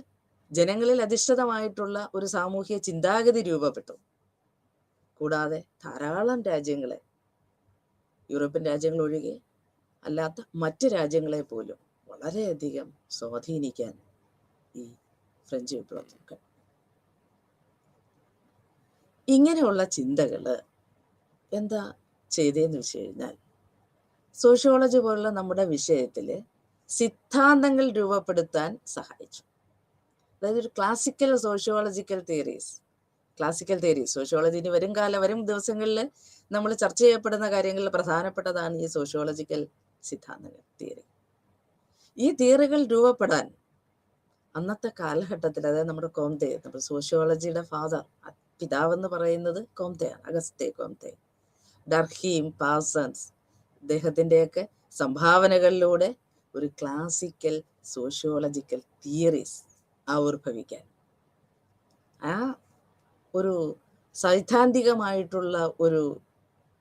ജനങ്ങളിൽ അധിഷ്ഠിതമായിട്ടുള്ള ഒരു സാമൂഹിക ചിന്താഗതി രൂപപ്പെട്ടു. കൂടാതെ ധാരാളം രാജ്യങ്ങളെ, യൂറോപ്യൻ രാജ്യങ്ങൾ ഒഴികെ അല്ലാത്ത മറ്റ് രാജ്യങ്ങളെ പോലും വളരെയധികം സ്വാധീനിക്കാൻ ഈ ഫ്രഞ്ച് വിപ്ലവത്തിൽ കഴിഞ്ഞു. ഇങ്ങനെയുള്ള ചിന്തകൾ എന്താ ചെയ്തതെന്ന് വെച്ച് കഴിഞ്ഞാൽ, സോഷ്യോളജി പോലുള്ള നമ്മുടെ വിഷയത്തിൽ സിദ്ധാന്തങ്ങൾ രൂപപ്പെടുത്താൻ സഹായിച്ചു. അതായത് ഒരു ക്ലാസിക്കൽ സോഷ്യോളജിക്കൽ തിയറീസ്, സോഷ്യോളജി ഇനി വരും ദിവസങ്ങളിൽ നമ്മൾ ചർച്ച ചെയ്യപ്പെടുന്ന കാര്യങ്ങളിൽ പ്രധാനപ്പെട്ടതാണ് ഈ സോഷ്യോളജിക്കൽ സിദ്ധാന്തങ്ങൾ, തിയറി. ഈ തിയറികൾ രൂപപ്പെടാൻ അന്നത്തെ കാലഘട്ടത്തിൽ, അതായത് നമ്മുടെ കോംതെ, നമ്മുടെ സോഷ്യോളജിയുടെ പിതാവെന്ന് പറയുന്നത് കോംതെയാണ്, അഗസ്തേ കോംതെ. ഡർഹീം, പാഴ്സൺസ്, അദ്ദേഹത്തിൻ്റെയൊക്കെ സംഭാവനകളിലൂടെ ഒരു ക്ലാസിക്കൽ സോഷ്യോളജിക്കൽ തിയറീസ് ആവിർഭവിക്കാൻ, ആ ഒരു സൈദ്ധാന്തികമായിട്ടുള്ള ഒരു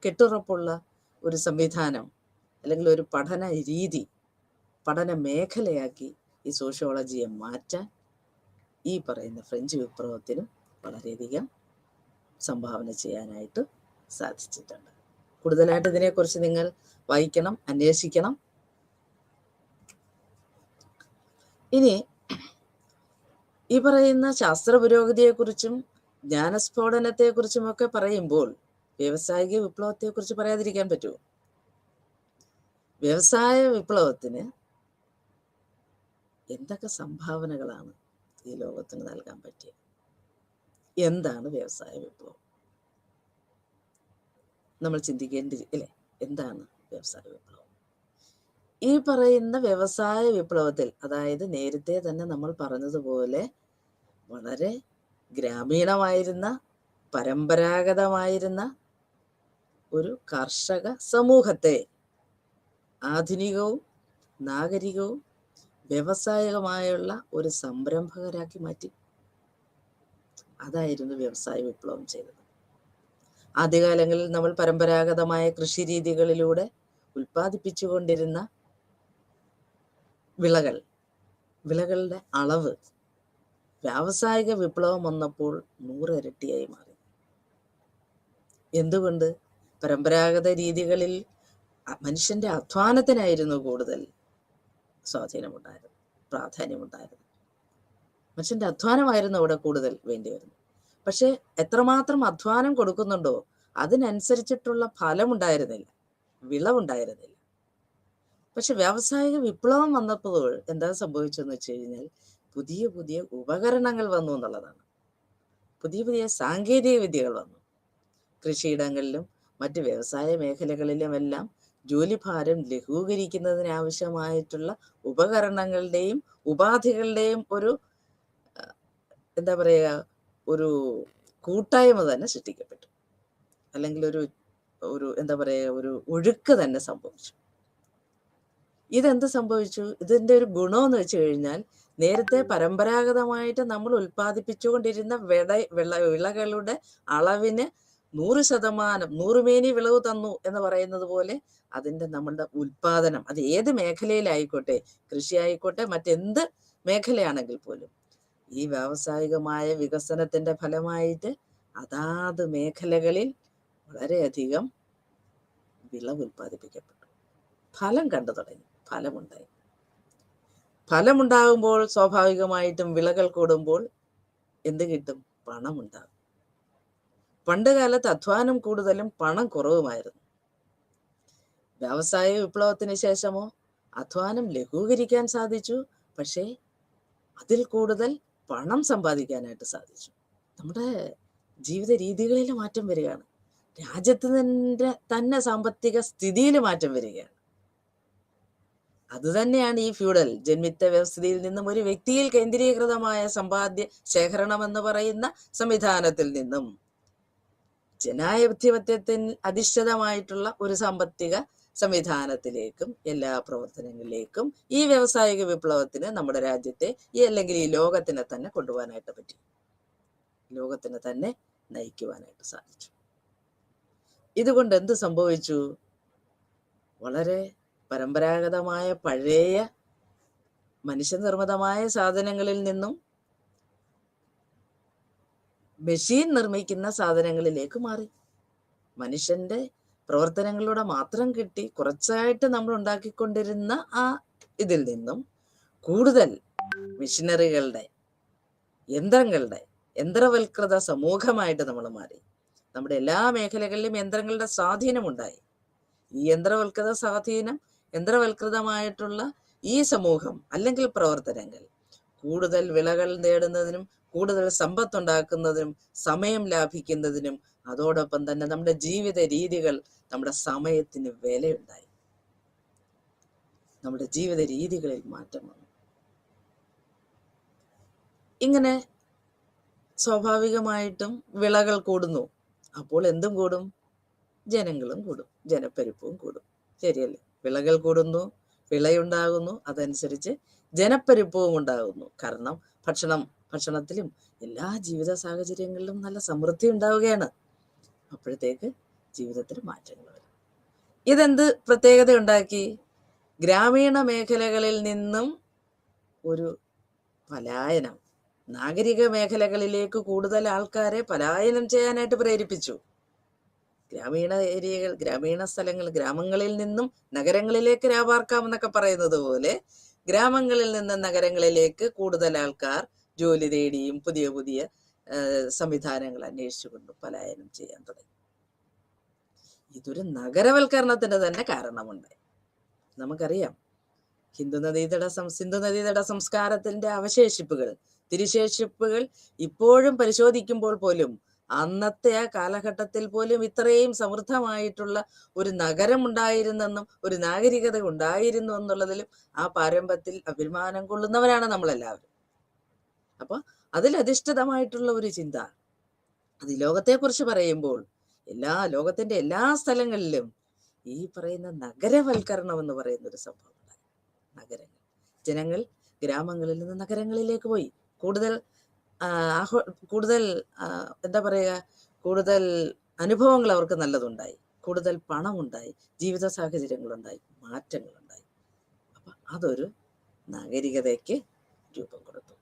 കെട്ടുറപ്പുള്ള ഒരു സംവിധാനം, അല്ലെങ്കിൽ ഒരു പഠന രീതി, പഠന മേഖലയാക്കി ഈ സോഷ്യോളജിയെ മാറ്റാൻ ഈ പറയുന്ന ഫ്രഞ്ച് വിപ്ലവത്തിനും വളരെയധികം സംഭാവന ചെയ്യാനായിട്ട് സാധിച്ചിട്ടുണ്ട്. കൂടുതലായിട്ട് ഇതിനെക്കുറിച്ച് നിങ്ങൾ വായിക്കണം, അന്വേഷിക്കണം. ഇനി ഈ പറയുന്ന ശാസ്ത്ര പുരോഗതിയെക്കുറിച്ചും ജ്ഞാനസ്ഫോടനത്തെക്കുറിച്ചും ഒക്കെ പറയുമ്പോൾ വ്യാവസായിക വിപ്ലവത്തെക്കുറിച്ച് പറയാതിരിക്കാൻ പറ്റുമോ? വ്യവസായ വിപ്ലവത്തിന് എന്തൊക്കെ സംഭാവനകളാണ് ഈ ലോകത്തിന് നൽകാൻ പറ്റിയത്? എന്താണ് വ്യവസായ വിപ്ലവം? നമ്മൾ ചിന്തിക്കേണ്ടില്ലേ, എന്താണ് വ്യവസായ വിപ്ലവം? ഈ പറയുന്ന വ്യവസായ വിപ്ലവത്തിൽ, അതായത് നേരത്തെ തന്നെ നമ്മൾ പറഞ്ഞതുപോലെ വളരെ ഗ്രാമീണമായിരുന്ന, പരമ്പരാഗതമായിരുന്ന ഒരു കർഷക സമൂഹത്തെ ആധുനികവും നാഗരികവും വ്യവസായികമായുള്ള ഒരു സംരംഭകരാക്കി മാറ്റി. അതായിരുന്നു വ്യവസായ വിപ്ലവം ചെയ്തത്. ആദ്യകാലങ്ങളിൽ നമ്മൾ പരമ്പരാഗതമായ കൃഷി രീതികളിലൂടെ ഉൽപ്പാദിപ്പിച്ചുകൊണ്ടിരുന്ന വിളകളുടെ അളവ് വ്യാവസായിക വിപ്ലവം വന്നപ്പോൾ 100 ഇരട്ടിയായി മാറി. എന്തുകൊണ്ട്? പരമ്പരാഗത രീതികളിൽ മനുഷ്യന്റെ അധ്വാനത്തിനായിരുന്നു കൂടുതൽ സ്വാധീനമുണ്ടായിരുന്നു, പ്രാധാന്യമുണ്ടായിരുന്നു. മനുഷ്യന്റെ അധ്വാനമായിരുന്നു അവിടെ കൂടുതൽ വേണ്ടി വരുന്നത്. പക്ഷെ എത്രമാത്രം അധ്വാനം കൊടുക്കുന്നുണ്ടോ അതിനനുസരിച്ചിട്ടുള്ള ഫലമുണ്ടായിരുന്നില്ല, വിളവുണ്ടായിരുന്നില്ല. പക്ഷെ വ്യാവസായിക വിപ്ലവം വന്നപ്പോൾ എന്താ സംഭവിച്ചെന്ന് വെച്ച് കഴിഞ്ഞാൽ, പുതിയ പുതിയ ഉപകരണങ്ങൾ വന്നു എന്നുള്ളതാണ്. പുതിയ പുതിയ സാങ്കേതിക വിദ്യകൾ വന്നു. കൃഷിയിടങ്ങളിലും മറ്റ് വ്യവസായ മേഖലകളിലുമെല്ലാം ജോലിഭാരം ലഘൂകരിക്കുന്നതിന് ആവശ്യമായിട്ടുള്ള ഉപകരണങ്ങളുടെയും ഉപാധികളുടെയും ഒരു എന്താ പറയുക, ഒരു കൂട്ടായ്മ തന്നെ സൃഷ്ടിക്കപ്പെട്ടു. അല്ലെങ്കിൽ ഒരു എന്താ പറയുക, ഒരു ഒഴുക്ക് തന്നെ സംഭവിച്ചു. ഇതെന്ത് സംഭവിച്ചു? ഇതിൻ്റെ ഒരു ഗുണമെന്ന് വെച്ച് കഴിഞ്ഞാൽ, നേരത്തെ പരമ്പരാഗതമായിട്ട് നമ്മൾ ഉൽപ്പാദിപ്പിച്ചുകൊണ്ടിരുന്ന വിളകളുടെ അളവിന് 100%, 100 മേനി വിളവ് തന്നു എന്ന് പറയുന്നത് പോലെ അതിൻ്റെ നമ്മളുടെ ഉൽപാദനം, അത് ഏത് മേഖലയിലായിക്കോട്ടെ, കൃഷി ആയിക്കോട്ടെ, മറ്റെന്ത് മേഖലയാണെങ്കിൽ പോലും, ഈ വ്യാവസായികമായ വികസനത്തിൻ്റെ ഫലമായിട്ട് അതാത് മേഖലകളിൽ വളരെയധികം വിളവ് ഉൽപ്പാദിപ്പിക്കപ്പെട്ടു. ഫലം കണ്ടു തുടങ്ങി, ഫലമുണ്ടായി. ഫലമുണ്ടാകുമ്പോൾ സ്വാഭാവികമായിട്ടും വിളകൾ കൂടുമ്പോൾ എന്ത് കിട്ടും? പണമുണ്ടാകും. പണ്ട് കാലത്ത് അധ്വാനം കൂടുതലും പണം കുറവുമായിരുന്നു. വ്യാവസായിക വിപ്ലവത്തിന് ശേഷമോ അധ്വാനം ലഘൂകരിക്കാൻ സാധിച്ചു, പക്ഷേ അതിൽ കൂടുതൽ പണം സമ്പാദിക്കാനായിട്ട് സാധിച്ചു. നമ്മുടെ ജീവിത രീതികളിൽ മാറ്റം വരികയാണ്. രാജ്യത്തിൻ്റെ തന്നെ സാമ്പത്തിക സ്ഥിതിയിൽ മാറ്റം വരികയാണ്. അതുതന്നെയാണ് ഈ ഫ്യൂഡൽ ജന്മിത്ത വ്യവസ്ഥയിൽ നിന്നും ഒരു വ്യക്തിയിൽ കേന്ദ്രീകൃതമായ സമ്പാദ്യ ശേഖരണം എന്ന് പറയുന്ന സംവിധാനത്തിൽ നിന്നും ജനാധിപത്യത്തിൽ അധിഷ്ഠിതമായിട്ടുള്ള ഒരു സാമ്പത്തിക സംവിധാനത്തിലേക്കും എല്ലാ പ്രവർത്തനങ്ങളിലേക്കും ഈ വ്യാവസായിക വിപ്ലവത്തിന് നമ്മുടെ രാജ്യത്തെ അല്ലെങ്കിൽ ഈ ലോകത്തിനെ തന്നെ കൊണ്ടുപോകാനായിട്ട് പറ്റി. ലോകത്തിനെ തന്നെ നയിക്കുവാനായിട്ട് സാധിച്ചു. ഇതുകൊണ്ട് എന്ത് സംഭവിച്ചു? വളരെ പരമ്പരാഗതമായ പഴയ മനുഷ്യനിർമ്മിതമായ സാധനങ്ങളിൽ നിന്നും മെഷീൻ നിർമ്മിക്കുന്ന സാധനങ്ങളിലേക്ക് മാറി. മനുഷ്യന്റെ പ്രവർത്തനങ്ങളിലൂടെ മാത്രം കിട്ടി കുറച്ചായിട്ട് നമ്മൾ ഉണ്ടാക്കിക്കൊണ്ടിരുന്ന ആ ഇതിൽ നിന്നും കൂടുതൽ മെഷീനറികളുടെ, യന്ത്രങ്ങളുടെ, യന്ത്രവൽകൃത സമൂഹമായിട്ട് നമ്മൾ മാറി. നമ്മുടെ എല്ലാ മേഖലകളിലും യന്ത്രങ്ങളുടെ സ്വാധീനമുണ്ടായി. ഈ യന്ത്രവൽകൃതമായിട്ടുള്ള ഈ സമൂഹം അല്ലെങ്കിൽ പ്രവർത്തനങ്ങൾ കൂടുതൽ വിളകൾ നേടുന്നതിനും കൂടുതൽ സമ്പത്തുണ്ടാക്കുന്നതിനും സമയം ലാഭിക്കുന്നതിനും അതോടൊപ്പം തന്നെ നമ്മുടെ ജീവിത രീതികൾ, നമ്മുടെ സമയത്തിന് വിലയുണ്ടായി. നമ്മുടെ ജീവിത രീതികളിൽ മാറ്റം വന്നു. ഇങ്ങനെ സ്വാഭാവികമായിട്ടും വിളകൾ കൂടുന്നു. അപ്പോൾ എന്തും കൂടും? ജനങ്ങളും കൂടും, ജനപ്പെരുപ്പവും കൂടും. ശരിയല്ലേ? വിളകൾ കൂടുന്നു, വിളയുണ്ടാകുന്നു, അതനുസരിച്ച് ജനപ്പെരുപ്പവും ഉണ്ടാകുന്നു. കാരണം ഭക്ഷണത്തിലും എല്ലാ ജീവിത സാഹചര്യങ്ങളിലും നല്ല സമൃദ്ധി ഉണ്ടാവുകയാണ്. അപ്പോഴത്തേക്ക് ജീവിതത്തിൽ മാറ്റങ്ങൾ വരും. ഇതെന്ത് പ്രത്യേകത ഉണ്ടാക്കി? ഗ്രാമീണ മേഖലകളിൽ നിന്നും ഒരു പലായനം, നാഗരിക മേഖലകളിലേക്ക് കൂടുതൽ ആൾക്കാരെ പലായനം ചെയ്യാനായിട്ട് പ്രേരിപ്പിച്ചു. ഗ്രാമീണ ഏരിയകൾ, ഗ്രാമീണ സ്ഥലങ്ങൾ, ഗ്രാമങ്ങളിൽ നിന്നും നഗരങ്ങളിലേക്ക് രാപാർക്കാമെന്നൊക്കെ പറയുന്നത് പോലെ ഗ്രാമങ്ങളിൽ നിന്നും നഗരങ്ങളിലേക്ക് കൂടുതൽ ആൾക്കാർ ജോലി തേടിയും പുതിയ പുതിയ സംവിധാനങ്ങൾ അന്വേഷിച്ചുകൊണ്ടും പലായനം ചെയ്യാൻ തുടങ്ങി. ഇതൊരു നഗരവൽക്കരണത്തിന് തന്നെ കാരണമുണ്ടായി. നമുക്കറിയാം, സിന്ധു നദീതട സംസ്കാരത്തിന്റെ തിരുശേഷിപ്പുകൾ ഇപ്പോഴും പരിശോധിക്കുമ്പോൾ പോലും അന്നത്തെ ആ കാലഘട്ടത്തിൽ പോലും ഇത്രയും സമൃദ്ധമായിട്ടുള്ള ഒരു നഗരം ഉണ്ടായിരുന്നെന്നും ഒരു നാഗരികത ഉണ്ടായിരുന്നു എന്നുള്ളതിലും ആ പാരമ്പര്യത്തിൽ അഭിമാനം കൊള്ളുന്നവരാണ് നമ്മളെല്ലാവരും. അപ്പൊ അതിലധിഷ്ഠിതമായിട്ടുള്ള ഒരു ചിന്ത, അത് ലോകത്തെക്കുറിച്ച് പറയുമ്പോൾ ലോകത്തിന്റെ എല്ലാ സ്ഥലങ്ങളിലും ഈ പറയുന്ന നഗരവൽക്കരണം എന്ന് പറയുന്ന ഒരു സംഭവം ഉണ്ടായി. ജനങ്ങൾ ഗ്രാമങ്ങളിൽ നിന്ന് നഗരങ്ങളിലേക്ക് പോയി. കൂടുതൽ എന്താ പറയുക, കൂടുതൽ അനുഭവങ്ങൾ അവർക്ക് നല്ലതുണ്ടായി, കൂടുതൽ പണമുണ്ടായി, ജീവിത സാഹചര്യങ്ങളുണ്ടായി, മാറ്റങ്ങളുണ്ടായി. അപ്പൊ അതൊരു നാഗരികതയ്ക്ക് രൂപം കൊടുത്തു.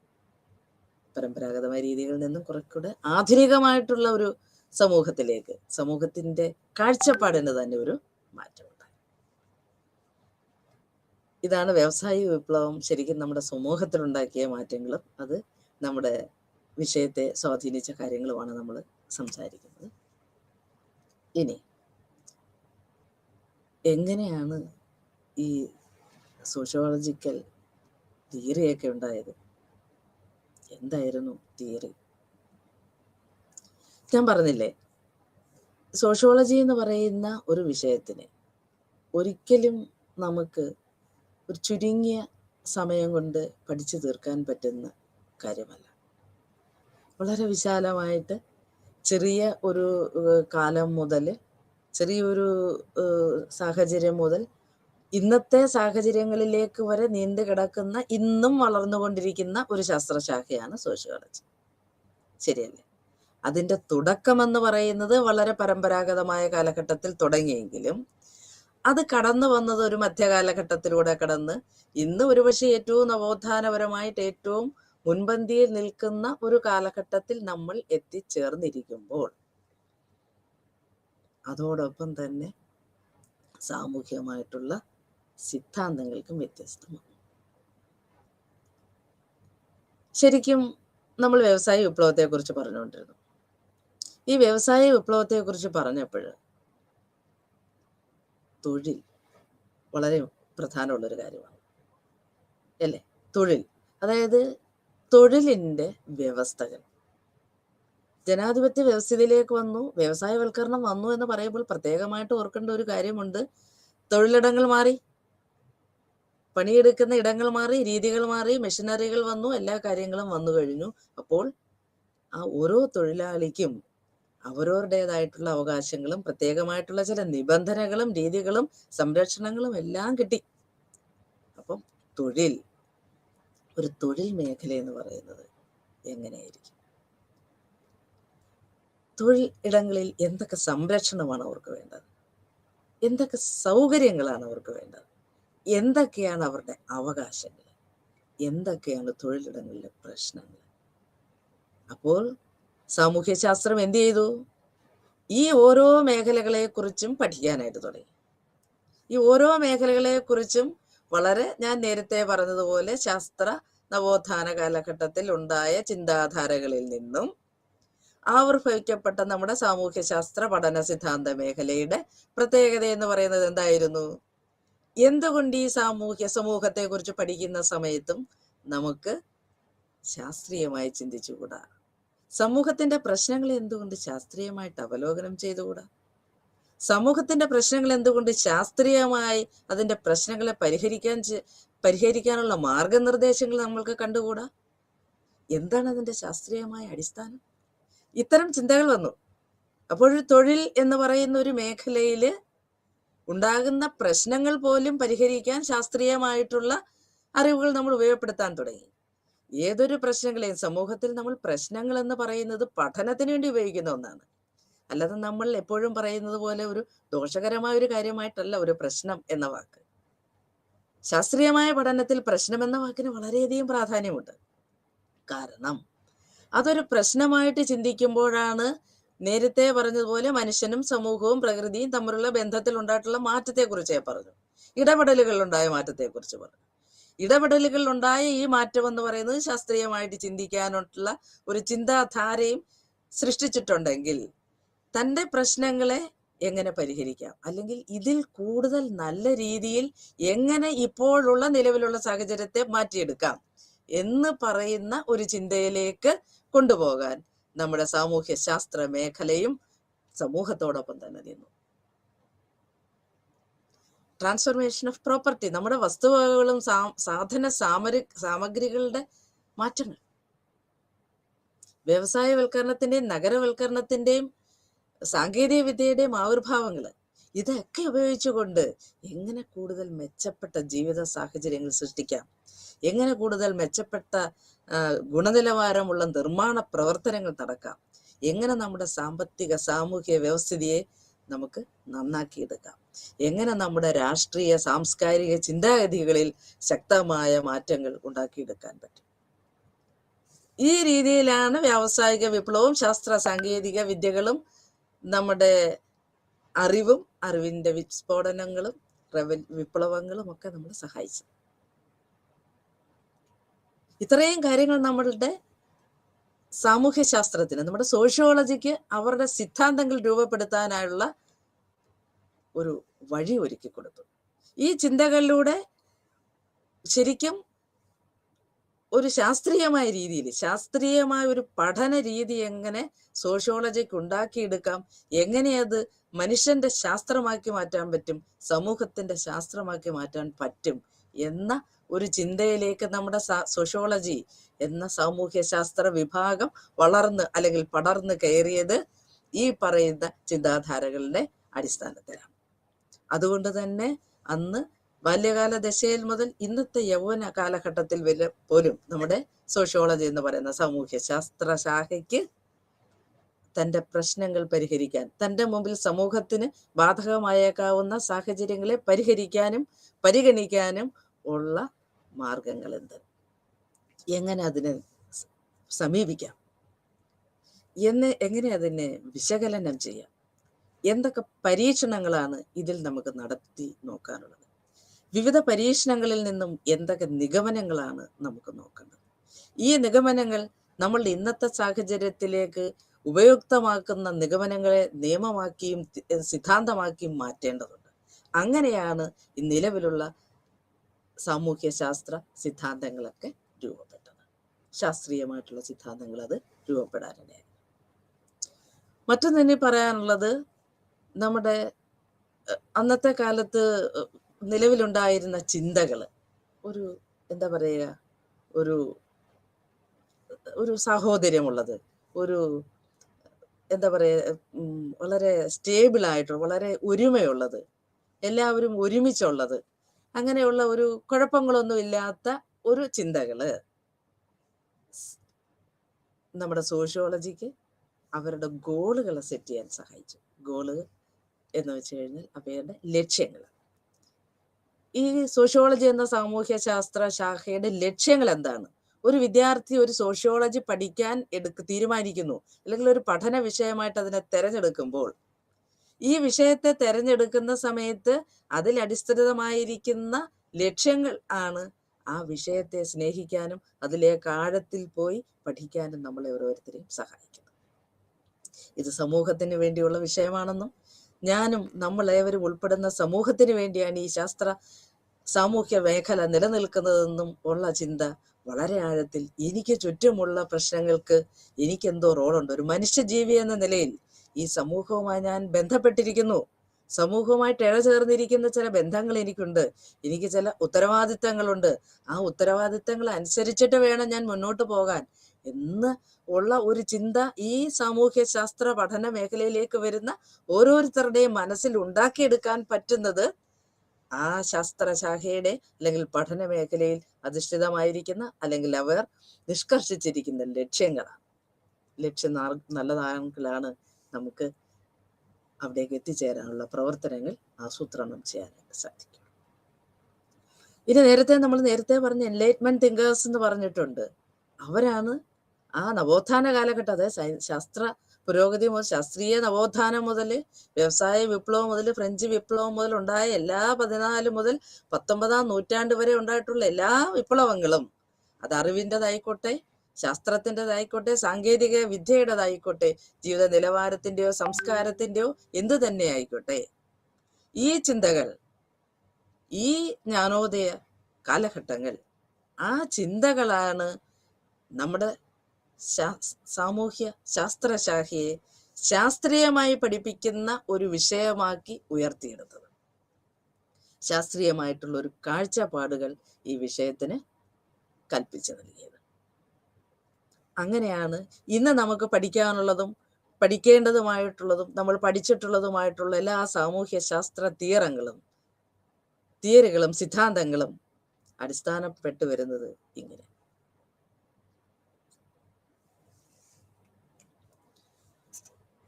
പരമ്പരാഗതമായ രീതികളിൽ നിന്നും കുറച്ചുകൂടെ ആധുനികമായിട്ടുള്ള ഒരു സമൂഹത്തിന്റെ കാഴ്ചപ്പാടിന് തന്നെ ഒരു മാറ്റമുണ്ടായി. ഇതാണ് വ്യാവസായിക വിപ്ലവം ശരിക്കും നമ്മുടെ സമൂഹത്തിലുണ്ടാക്കിയ മാറ്റങ്ങളും അത് നമ്മുടെ വിഷയത്തെ സ്വാധീനിച്ച കാര്യങ്ങളുമാണ് നമ്മൾ സംസാരിക്കുന്നത്. ഇനി എങ്ങനെയാണ് ഈ സോഷ്യോളജിക്കൽ തിയറിയൊക്കെ ഉണ്ടായത്? എന്തായിരുന്നു തിയറി? ഞാൻ പറഞ്ഞില്ലേ, സോഷ്യോളജി എന്ന് പറയുന്ന ഒരു വിഷയത്തിന് ഒരിക്കലും നമുക്ക് ഒരു ചുരുങ്ങിയ സമയം കൊണ്ട് പഠിച്ചു തീർക്കാൻ പറ്റുന്ന കാര്യമല്ല. വളരെ വിശാലമായിട്ട് ചെറിയ ഒരു കാലം മുതൽ, ചെറിയൊരു സാഹചര്യം മുതൽ ഇന്നത്തെ സാഹചര്യങ്ങളിലേക്ക് വരെ നീണ്ടു കിടക്കുന്ന, ഇന്നും വളർന്നുകൊണ്ടിരിക്കുന്ന ഒരു ശാസ്ത്രശാഖയാണ് സോഷ്യോളജി. ശരിയല്ലേ? അതിൻ്റെ തുടക്കമെന്ന് പറയുന്നത് വളരെ പരമ്പരാഗതമായ കാലഘട്ടത്തിൽ തുടങ്ങിയെങ്കിലും അത് കടന്നു വന്നത് ഒരു മധ്യകാലഘട്ടത്തിലൂടെ കടന്ന് ഇന്ന് ഒരുപക്ഷെ ഏറ്റവും നവോത്ഥാനപരമായിട്ട് ഏറ്റവും മുൻപന്തിയിൽ നിൽക്കുന്ന ഒരു കാലഘട്ടത്തിൽ നമ്മൾ എത്തിച്ചേർന്നിരിക്കുമ്പോൾ അതോടൊപ്പം തന്നെ സാമൂഹികമായിട്ടുള്ള സിദ്ധാന്തങ്ങൾക്കും വ്യത്യസ്തമാണ്. ശരിക്കും നമ്മൾ വ്യവസായ വിപ്ലവത്തെക്കുറിച്ച് പറഞ്ഞുകൊണ്ടിരുന്നു. ഈ വ്യവസായ വിപ്ലവത്തെക്കുറിച്ച് പറഞ്ഞപ്പോൾ തൊഴിൽ വളരെ പ്രധാനമുള്ളൊരു കാര്യമാണ്, അല്ലേ? തൊഴിൽ, അതായത് തൊഴിലിൻ്റെ വ്യവസ്ഥകൾ. ജനാധിപത്യ വ്യവസ്ഥിതിയിലേക്ക് വന്നു, വ്യവസായവൽക്കരണം വന്നു എന്ന് പറയുമ്പോൾ പ്രത്യേകമായിട്ട് ഓർക്കേണ്ട ഒരു കാര്യമുണ്ട്. തൊഴിലിടങ്ങൾ മാറി, പണിയെടുക്കുന്ന ഇടങ്ങൾ മാറി, രീതികൾ മാറി, മെഷീനറികൾ വന്നു, എല്ലാ കാര്യങ്ങളും വന്നു കഴിഞ്ഞു. അപ്പോൾ ആ ഓരോ തൊഴിലാളിക്കും അവരവരുടേതായിട്ടുള്ള അവകാശങ്ങളും പ്രത്യേകമായിട്ടുള്ള ചില നിബന്ധനകളും രീതികളും സംരക്ഷണങ്ങളും എല്ലാം കിട്ടി. അപ്പം ഒരു തൊഴിൽ മേഖല എന്ന് പറയുന്നത് എങ്ങനെയായിരിക്കും? തൊഴിൽ ഇടങ്ങളിൽ എന്തൊക്കെ സംരക്ഷണമാണ് അവർക്ക് വേണ്ടത്? എന്തൊക്കെ സൗകര്യങ്ങളാണ് അവർക്ക് വേണ്ടത്? എന്തൊക്കെയാണ് അവരുടെ അവകാശങ്ങൾ? എന്തൊക്കെയാണ് തൊഴിലിടങ്ങളിലെ പ്രശ്നങ്ങൾ? അപ്പോൾ സാമൂഹ്യശാസ്ത്രം എന്ത് ചെയ്തു? ഈ ഓരോ മേഖലകളെക്കുറിച്ചും പഠിക്കാനായിട്ട് തുടങ്ങി. ഈ ഓരോ മേഖലകളെക്കുറിച്ചും വളരെ, ഞാൻ നേരത്തെ പറഞ്ഞതുപോലെ, ശാസ്ത്ര നവോത്ഥാന കാലഘട്ടത്തിൽ ഉണ്ടായ ചിന്താധാരകളിൽ നിന്നും ആവിർഭവിക്കപ്പെട്ട നമ്മുടെ സാമൂഹ്യശാസ്ത്ര പഠന സിദ്ധാന്ത മേഖലയുടെ പ്രത്യേകത എന്ന് പറയുന്നത് എന്തായിരുന്നു? എന്തുകൊണ്ട് ഈ സമൂഹത്തെക്കുറിച്ച് പഠിക്കുന്ന സമയത്തും നമുക്ക് ശാസ്ത്രീയമായി ചിന്തിച്ചുകൂടാ? സമൂഹത്തിന്റെ പ്രശ്നങ്ങൾ എന്തുകൊണ്ട് ശാസ്ത്രീയമായിട്ട് അവലോകനം ചെയ്തുകൂടാ? സമൂഹത്തിന്റെ പ്രശ്നങ്ങൾ എന്തുകൊണ്ട് ശാസ്ത്രീയമായി അതിന്റെ പ്രശ്നങ്ങളെ പരിഹരിക്കാനുള്ള മാർഗനിർദ്ദേശങ്ങൾ നമ്മൾക്ക് കണ്ടുകൂടാ? എന്താണ് അതിന്റെ ശാസ്ത്രീയമായ അടിസ്ഥാനം? ഇത്തരം ചിന്തകൾ വന്നു. അപ്പോൾ തൊഴിൽ എന്ന് പറയുന്ന ഒരു മേഖലയിൽ ഉണ്ടാകുന്ന പ്രശ്നങ്ങൾ പോലും പരിഹരിക്കാൻ ശാസ്ത്രീയമായിട്ടുള്ള അറിവുകൾ നമ്മൾ ഉപയോഗപ്പെടുത്താൻ തുടങ്ങി. ഏതൊരു പ്രശ്നങ്ങളെയും സമൂഹത്തിൽ നമ്മൾ പ്രശ്നങ്ങൾ എന്ന് പറയുന്നത് പഠനത്തിന് വേണ്ടി ഉപയോഗിക്കുന്ന ഒന്നാണ്. അല്ലാതെ നമ്മൾ എപ്പോഴും പറയുന്നത് പോലെ ഒരു ദോഷകരമായ ഒരു കാര്യമായിട്ടല്ല ഒരു പ്രശ്നം എന്ന വാക്ക്. ശാസ്ത്രീയമായ പഠനത്തിൽ പ്രശ്നം എന്ന വാക്കിന് വളരെയധികം പ്രാധാന്യമുണ്ട്. കാരണം അതൊരു പ്രശ്നമായിട്ട് ചിന്തിക്കുമ്പോഴാണ് നേരത്തെ പറഞ്ഞതുപോലെ മനുഷ്യനും സമൂഹവും പ്രകൃതിയും തമ്മിലുള്ള ബന്ധത്തിൽ ഉണ്ടായിട്ടുള്ള മാറ്റത്തെക്കുറിച്ച് പറഞ്ഞു. ഇടപെടലുകളിലുണ്ടായ മാറ്റത്തെക്കുറിച്ച് പറഞ്ഞു. ഇടപെടലുകളിലുണ്ടായ ഈ മാറ്റം എന്ന് പറയുന്നത് ശാസ്ത്രീയമായിട്ട് ചിന്തിക്കാനുള്ള ഒരു ചിന്താധാരയും സൃഷ്ടിച്ചിട്ടുണ്ടെങ്കിൽ തൻ്റെ പ്രശ്നങ്ങളെ എങ്ങനെ പരിഹരിക്കാം, അല്ലെങ്കിൽ ഇതിൽ കൂടുതൽ നല്ല രീതിയിൽ എങ്ങനെ ഇപ്പോഴുള്ള നിലവിലുള്ള സാഹചര്യത്തെ മാറ്റിയെടുക്കാം എന്ന് പറയുന്ന ഒരു ചിന്തയിലേക്ക് കൊണ്ടുപോകാൻ നമ്മുടെ സാമൂഹ്യ ശാസ്ത്ര മേഖലയും സമൂഹത്തോടൊപ്പം തന്നെ നിന്നു. ട്രാൻസ്ഫോർമേഷൻ ഓഫ് പ്രോപ്പർട്ടി, നമ്മുടെ വസ്തുവകകളും സാധന സാമഗ്രികളുടെ മാറ്റങ്ങൾ, വ്യവസായവൽക്കരണത്തിന്റെയും നഗരവൽക്കരണത്തിന്റെയും സാങ്കേതിക വിദ്യയുടെയും ആവിർഭാവങ്ങൾ, ഇതൊക്കെ ഉപയോഗിച്ചുകൊണ്ട് എങ്ങനെ കൂടുതൽ മെച്ചപ്പെട്ട ജീവിത സാഹചര്യങ്ങൾ സൃഷ്ടിക്കാം, എങ്ങനെ കൂടുതൽ മെച്ചപ്പെട്ട ഗുണനിലവാരമുള്ള നിർമ്മാണ പ്രവർത്തനങ്ങൾ നടക്കാം, എങ്ങനെ നമ്മുടെ സാമ്പത്തിക സാമൂഹിക വ്യവസ്ഥിതിയെ നമുക്ക് നന്നാക്കിയെടുക്കാം, എങ്ങനെ നമ്മുടെ രാഷ്ട്രീയ സാംസ്കാരിക ചിന്താഗതികളിൽ ശക്തമായ മാറ്റങ്ങൾ ഉണ്ടാക്കിയെടുക്കാൻ പറ്റും. ഈ രീതിയിലാണ് വ്യാവസായിക വിപ്ലവവും ശാസ്ത്ര സാങ്കേതിക വിദ്യകളും നമ്മുടെ അറിവും അറിവിന്റെ വിസ്ഫോടനങ്ങളും വിപ്ലവങ്ങളും ഒക്കെ നമ്മളെ സഹായിച്ചു. ഇത്രയും കാര്യങ്ങൾ നമ്മളുടെ സാമൂഹ്യ ശാസ്ത്രത്തിന്, നമ്മുടെ സോഷ്യോളജിക്ക് അവരുടെ സിദ്ധാന്തങ്ങൾ രൂപപ്പെടുത്താനായുള്ള ഒരു വഴി ഒരുക്കി കൊടുത്തു. ഈ ചിന്തകളിലൂടെ ശരിക്കും ഒരു ശാസ്ത്രീയമായ രീതിയിൽ, ശാസ്ത്രീയമായ ഒരു പഠന രീതി എങ്ങനെ സോഷ്യോളജിക്ക് ഉണ്ടാക്കിയെടുക്കാം, എങ്ങനെ അത് മനുഷ്യന്റെ ശാസ്ത്രമാക്കി മാറ്റാൻ പറ്റും, സമൂഹത്തിന്റെ ശാസ്ത്രമാക്കി മാറ്റാൻ പറ്റും എന്ന ഒരു ചിന്തയിലേക്ക് നമ്മുടെ സോഷ്യോളജി എന്ന സാമൂഹ്യ ശാസ്ത്ര വിഭാഗം വളർന്ന് അല്ലെങ്കിൽ പടർന്ന് കയറിയത് ഈ പറയുന്ന ചിന്താധാരകളുടെ അടിസ്ഥാനത്തിലാണ്. അതുകൊണ്ട് തന്നെ അന്ന് ബാല്യകാല ദശയിൽ മുതൽ ഇന്നത്തെ യൗവന കാലഘട്ടത്തിൽ വരെ പോലും നമ്മുടെ സോഷ്യോളജി എന്ന് പറയുന്ന സാമൂഹ്യ ശാസ്ത്ര ശാഖയ്ക്ക് തൻ്റെ പ്രശ്നങ്ങൾ പരിഹരിക്കാൻ, തൻ്റെ മുമ്പിൽ സമൂഹത്തിന് ബാധകമായേക്കാവുന്ന സാഹചര്യങ്ങളെ പരിഹരിക്കാനും പരിഗണിക്കാനും ഉള്ള മാർഗങ്ങൾ എന്ത്, എങ്ങനെ അതിനെ സമീപിക്കാം, എങ്ങനെ അതിനെ വിശകലനം ചെയ്യാം, എന്തൊക്കെ പരീക്ഷണങ്ങളാണ് ഇതിൽ നമുക്ക് നടത്തി നോക്കാനുള്ളത്, വിവിധ പരീക്ഷണങ്ങളിൽ നിന്നും എന്തൊക്കെ നിഗമനങ്ങളാണ് നമുക്ക് നോക്കേണ്ടത്. ഈ നിഗമനങ്ങൾ നമ്മളുടെ ഇന്നത്തെ സാഹചര്യത്തിലേക്ക് ഉപയുക്തമാക്കുന്ന നിഗമനങ്ങളെ നിയമമാക്കിയും സിദ്ധാന്തമാക്കിയും മാറ്റേണ്ടതുണ്ട്. അങ്ങനെയാണ് ഈ നിലവിലുള്ള സാമൂഹ്യ ശാസ്ത്ര സിദ്ധാന്തങ്ങളൊക്കെ രൂപപ്പെട്ടത്. ശാസ്ത്രീയമായിട്ടുള്ള സിദ്ധാന്തങ്ങൾ അത് രൂപപ്പെടാനിടയായി. മറ്റൊന്ന് ഇനി പറയാനുള്ളത്, നമ്മുടെ അന്നത്തെ കാലത്ത് നിലവിലുണ്ടായിരുന്ന ചിന്തകൾ, ഒരു എന്താ പറയുക, ഒരു ഒരു സാഹോദര്യമുള്ളത്, ഒരു എന്താ പറയുക, വളരെ സ്റ്റേബിൾ ആയിട്ടുള്ള, വളരെ ഒരുമയുള്ളത്, എല്ലാവരും ഒരുമിച്ചുള്ളത്, അങ്ങനെയുള്ള ഒരു കുഴപ്പങ്ങളൊന്നും ഇല്ലാത്ത ഒരു ചിന്തകള് നമ്മുടെ സോഷ്യോളജിക്ക് അവരുടെ ഗോളുകളെ സെറ്റ് ചെയ്യാൻ സഹായിച്ചു. ഗോള് എന്ന് വെച്ച് കഴിഞ്ഞാൽ അവയുടെ ലക്ഷ്യങ്ങൾ. ഈ സോഷ്യോളജി എന്ന സാമൂഹ്യ ശാസ്ത്ര ശാഖയുടെ ലക്ഷ്യങ്ങൾ എന്താണ്? ഒരു വിദ്യാർത്ഥി ഒരു സോഷ്യോളജി പഠിക്കാൻ തീരുമാനിക്കുന്നു, അല്ലെങ്കിൽ ഒരു പഠന വിഷയമായിട്ട് അതിനെ തെരഞ്ഞെടുക്കുമ്പോൾ, ഈ വിഷയത്തെ തെരഞ്ഞെടുക്കുന്ന സമയത്ത് അതിൽ അടിസ്ഥാനമായിരിക്കുന്ന ലക്ഷ്യങ്ങൾ ആണ് ആ വിഷയത്തെ സ്നേഹിക്കാനും അതിലേക്ക് ആഴത്തിൽ പോയി പഠിക്കാനും നമ്മളെ ഓരോരുത്തരെയും സഹായിക്കുന്നത്. ഇത് സമൂഹത്തിന് വേണ്ടിയുള്ള വിഷയമാണെന്നും ഞാനും നമ്മളേവരും ഉൾപ്പെടുന്ന സമൂഹത്തിന് വേണ്ടിയാണ് ഈ സാമൂഹ്യ മേഖല നിലനിൽക്കുന്നതെന്നും ഉള്ള ചിന്ത വളരെ ആഴത്തിൽ എനിക്ക് ചുറ്റുമുള്ള പ്രശ്നങ്ങൾക്ക് എനിക്കെന്തോ റോളുണ്ട്. ഒരു മനുഷ്യജീവി എന്ന നിലയിൽ ഈ സമൂഹവുമായി ഞാൻ ബന്ധപ്പെട്ടിരിക്കുന്നു. സമൂഹവുമായിട്ട് ഇഴചേർന്നിരിക്കുന്ന ചില ബന്ധങ്ങൾ എനിക്കുണ്ട്. എനിക്ക് ചില ഉത്തരവാദിത്തങ്ങളുണ്ട്. ആ ഉത്തരവാദിത്തങ്ങൾ അനുസരിച്ചിട്ട് വേണം ഞാൻ മുന്നോട്ട് പോകാൻ എന്ന് ഉള്ള ഒരു ചിന്ത ഈ സാമൂഹ്യ ശാസ്ത്ര പഠന മേഖലയിലേക്ക് വരുന്ന ഓരോരുത്തരുടെയും മനസ്സിൽ ഉണ്ടാക്കിയെടുക്കാൻ പറ്റുന്നത് ആ ശാസ്ത്രശാഖയുടെ അല്ലെങ്കിൽ പഠന മേഖലയിൽ അധിഷ്ഠിതമായിരിക്കുന്ന, അല്ലെങ്കിൽ അവർ നിഷ്കർഷിച്ചിരിക്കുന്ന ലക്ഷ്യങ്ങളാണ്. ലക്ഷ്യം നല്ലതാണെങ്കിലാണ് നമുക്ക് അവിടേക്ക് എത്തിച്ചേരാനുള്ള പ്രവർത്തനങ്ങൾ ആസൂത്രണം ചെയ്യാനായിട്ട് സാധിക്കും. ഇനി നേരത്തെ പറഞ്ഞ എൻലൈറ്റ്മെന്റ് തിങ്കേഴ്സ് എന്ന് പറഞ്ഞിട്ടുണ്ട്. അവരാണ് ആ നവോത്ഥാന കാലഘട്ടം, അതായത് ശാസ്ത്ര പുരോഗതി മുതൽ, ശാസ്ത്രീയ നവോത്ഥാനം മുതൽ, വ്യവസായ വിപ്ലവം മുതൽ, ഫ്രഞ്ച് വിപ്ലവം മുതൽ ഉണ്ടായ എല്ലാ 14 മുതൽ 19-ാം നൂറ്റാണ്ട് വരെ ഉണ്ടായിട്ടുള്ള എല്ലാ വിപ്ലവങ്ങളും, അത് അറിവിൻ്റെതായിക്കോട്ടെ, ശാസ്ത്രത്തിൻ്റെതായിക്കോട്ടെ, സാങ്കേതിക വിദ്യയുടേതായിക്കോട്ടെ, ജീവിത നിലവാരത്തിൻ്റെയോ സംസ്കാരത്തിൻ്റെയോ എന്തു തന്നെ ആയിക്കോട്ടെ, ഈ ചിന്തകൾ, ഈ ജ്ഞാനോദയ കാലഘട്ടങ്ങൾ, ആ ചിന്തകളാണ് നമ്മുടെ സാമൂഹ്യ ശാസ്ത്രശാഖയെ ശാസ്ത്രീയമായി പഠിപ്പിക്കുന്ന ഒരു വിഷയമാക്കി ഉയർത്തിയെടുത്തത്. ശാസ്ത്രീയമായിട്ടുള്ള ഒരു കാഴ്ചപ്പാടുകൾ ഈ വിഷയത്തിന് കൽപ്പിച്ചു നൽകിയത്. അങ്ങനെയാണ് ഇന്ന് നമുക്ക് പഠിക്കാനുള്ളതും പഠിക്കേണ്ടതുമായിട്ടുള്ളതും നമ്മൾ പഠിച്ചിട്ടുള്ളതുമായിട്ടുള്ള എല്ലാ സാമൂഹ്യ ശാസ്ത്ര തിയറികളും സിദ്ധാന്തങ്ങളും അടിസ്ഥാനപ്പെട്ടു വരുന്നത് ഇങ്ങനെ.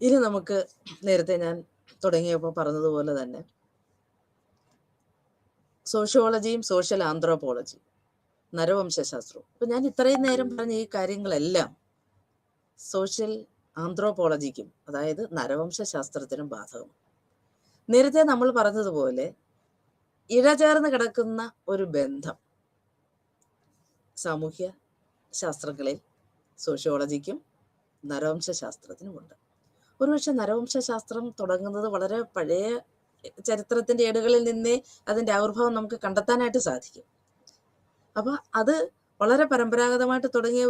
ഇനി നമുക്ക് നേരത്തെ ഞാൻ തുടങ്ങിയപ്പോൾ പറഞ്ഞതുപോലെ തന്നെ സോഷ്യോളജിയും സോഷ്യൽ ആന്ത്രോപോളജിയും നരവംശാസ്ത്രവും, ഇപ്പൊ ഞാൻ ഇത്രയും നേരം പറഞ്ഞ ഈ കാര്യങ്ങളെല്ലാം സോഷ്യൽ ആന്ത്രോപോളജിക്കും, അതായത് നരവംശാസ്ത്രത്തിനും ബാധകമാണ്. നേരത്തെ നമ്മൾ പറഞ്ഞതുപോലെ ഇഴചേർന്ന് കിടക്കുന്ന ഒരു ബന്ധം സാമൂഹ്യ ശാസ്ത്രങ്ങളിൽ സോഷ്യോളജിക്കും നരവംശാസ്ത്രത്തിനുമുണ്ട്. ഒരുപക്ഷെ നരവംശാസ്ത്രം തുടങ്ങുന്നത് വളരെ പഴയ ചരിത്രത്തിന്റെ ഏടുകളിൽ നിന്നേ അതിന്റെ ആവിർഭാവം നമുക്ക് കണ്ടെത്താനായിട്ട് സാധിക്കും. അപ്പൊ അത് വളരെ പരമ്പരാഗതമായിട്ട് തുടങ്ങിയ